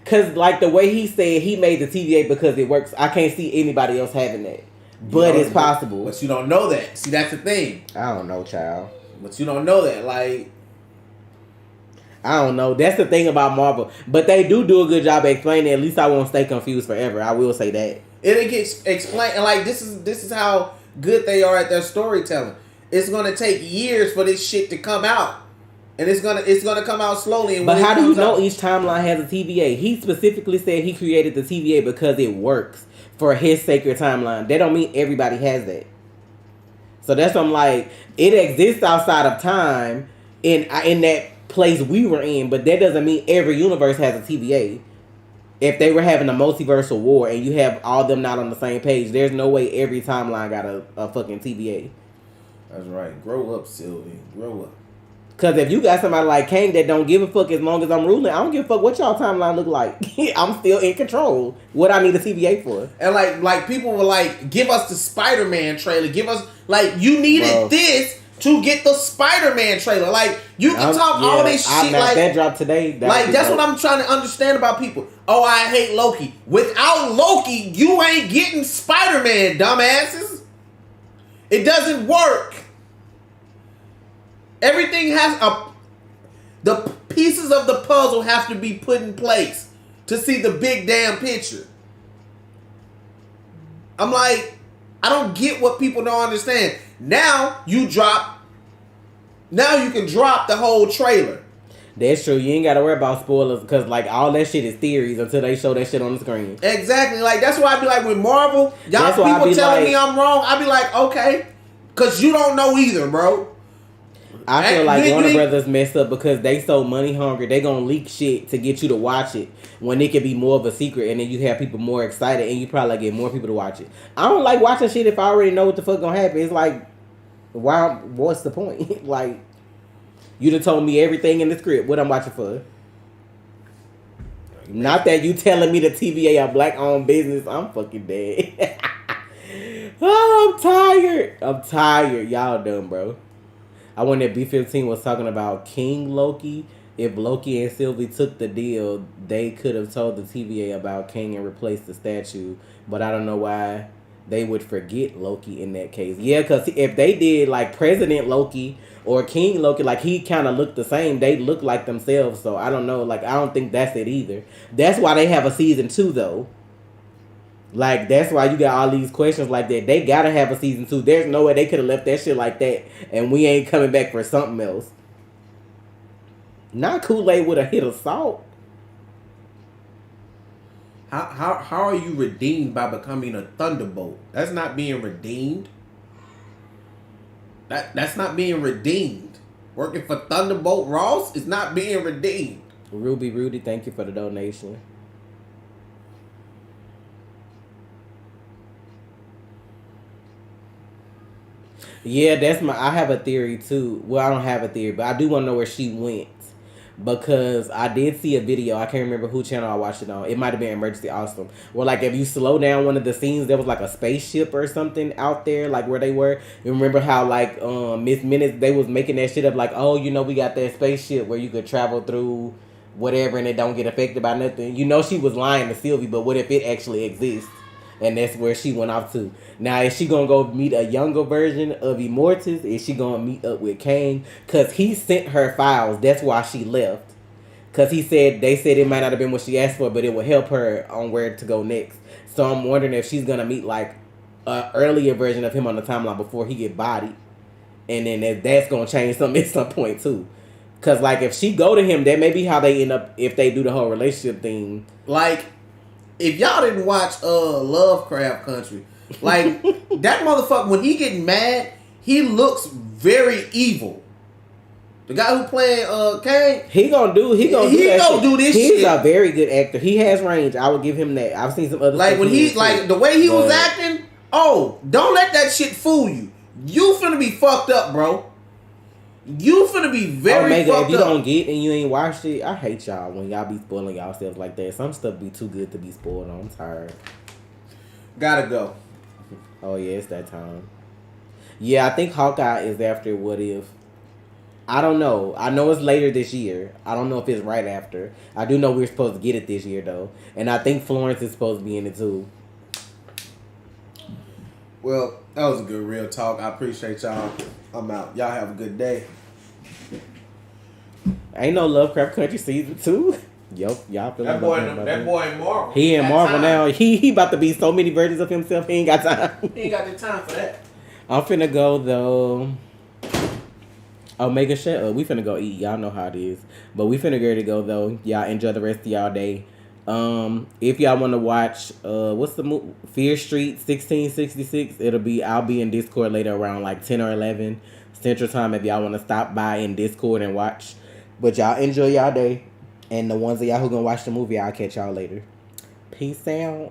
Because like the way he said he made the TVA because it works. I can't see anybody else having that. But it's possible. But you don't know that. See, that's the thing. I don't know, child. But you don't know that. Like, I don't know. That's the thing about Marvel. But they do a good job of explaining it. At least I won't stay confused forever. I will say that. It gets explained. And like, this is how good they are at their storytelling. It's going to take years for this shit to come out. And it's gonna come out slowly. And but how do you know each timeline has a TVA? He specifically said he created the TVA because it works for his sacred timeline. That don't mean everybody has that. So that's what I'm like. It exists outside of time in that place we were in, but that doesn't mean every universe has a TVA. If they were having a multiversal war and you have all them not on the same page, there's no way every timeline got a fucking TVA. That's right. Grow up, Sylvie. Grow up. Because if you got somebody like Kang that don't give a fuck as long as I'm ruling, I don't give a fuck what y'all timeline look like. I'm still in control. What I need a TVA for? And like people were like, give us the Spider-Man trailer. Give us, like, you needed this to get the Spider-Man trailer. Like, you can talk all this shit. Like, that dropped today. Like, that's what I'm trying to understand about people. Oh, I hate Loki. Without Loki, you ain't getting Spider-Man, dumbasses. It doesn't work. Everything has the pieces of the puzzle have to be put in place to see the big damn picture. I'm like, I don't get what people don't understand. Now you can drop the whole trailer. That's true. You ain't got to worry about spoilers because, like, all that shit is theories until they show that shit on the screen. Exactly. Like, that's why I be like, with Marvel, y'all people telling me I'm wrong, I be like, okay. Because you don't know either, bro. I feel like Warner Brothers messed up because they so money hungry. They gonna leak shit to get you to watch it when it could be more of a secret, and then you have people more excited, and you probably get more people to watch it. I don't like watching shit if I already know what the fuck gonna happen. It's like, why? What's the point? Like, you done told me everything in the script. What I'm watching for? Not that you telling me the TVA a black-owned business. I'm fucking dead. Oh, I'm tired. I'm tired. Y'all done, bro. I wonder if B-15 was talking about King Loki. If Loki and Sylvie took the deal, they could have told the TVA about King and replaced the statue. But I don't know why they would forget Loki in that case. Yeah, because if they did like President Loki or King Loki, like he kind of looked the same. They look like themselves. So I don't know. Like, I don't think that's it either. That's why they have a season 2 though. Like, that's why you got all these questions like that. They gotta have a season 2. There's no way they could have left that shit like that and we ain't coming back for something else. Not Kool-Aid with a hit of salt. How are you redeemed by becoming a Thunderbolt? That's not being redeemed. That's not being redeemed. Working for Thunderbolt Ross is not being redeemed. Rudy, thank you for the donation. Yeah, I have a theory too. Well, I don't have a theory, but I do want to know where she went. Because I did see a video, I can't remember who channel I watched it on. It might have been Emergency Awesome. Where like if you slow down one of the scenes, there was like a spaceship or something out there, like where they were. You remember how like Miss Minutes, they was making that shit up like, oh, you know, we got that spaceship where you could travel through whatever and it don't get affected by nothing. You know she was lying to Sylvie, but what if it actually exists? And that's where she went off to. Now, is she going to go meet a younger version of Immortus? Is she going to meet up with Kang? Because he sent her files. That's why she left. Because they said it might not have been what she asked for, but it would help her on where to go next. So I'm wondering if she's going to meet like an earlier version of him on the timeline before he get bodied. And then if that's going to change something at some point too. Because like if she go to him, that may be how they end up if they do the whole relationship thing. Like, if y'all didn't watch Lovecraft Country, like that motherfucker, when he getting mad, he looks very evil. The guy who playing Kang, he gonna do this shit. He's a very good actor. He has range. I would give him that. I've seen some other like stuff when he like the way he was acting. Oh, don't let that shit fool you. You finna be fucked up, bro. You finna be very fucked up. If you don't get and you ain't watched it, I hate y'all when y'all be spoiling y'allselves like that. Some stuff be too good to be spoiled on. I'm tired. Gotta go. Oh yeah, it's that time. Yeah, I think Hawkeye is after What If. I don't know. I know it's later this year. I don't know if it's right after. I do know we're supposed to get it this year though. And I think Florence is supposed to be in it too. Well, that was a good real talk. I appreciate y'all. I'm out. Y'all have a good day. Ain't no Lovecraft Country season 2. Yup, y'all feel that boy in Marvel. He in Marvel now. He about to be so many versions of himself. He ain't got time. He ain't got the time for that. I'm finna go though. Omega shut up. We finna go eat. Y'all know how it is. But we finna get to go though. Y'all enjoy the rest of y'all day. If y'all want to watch what's the movie? Fear Street 1666, I'll be in Discord later around like 10 or 11 Central Time if y'all want to stop by in Discord and watch. But y'all enjoy y'all day, and the ones of y'all who gonna watch the movie, I'll catch y'all later. Peace out.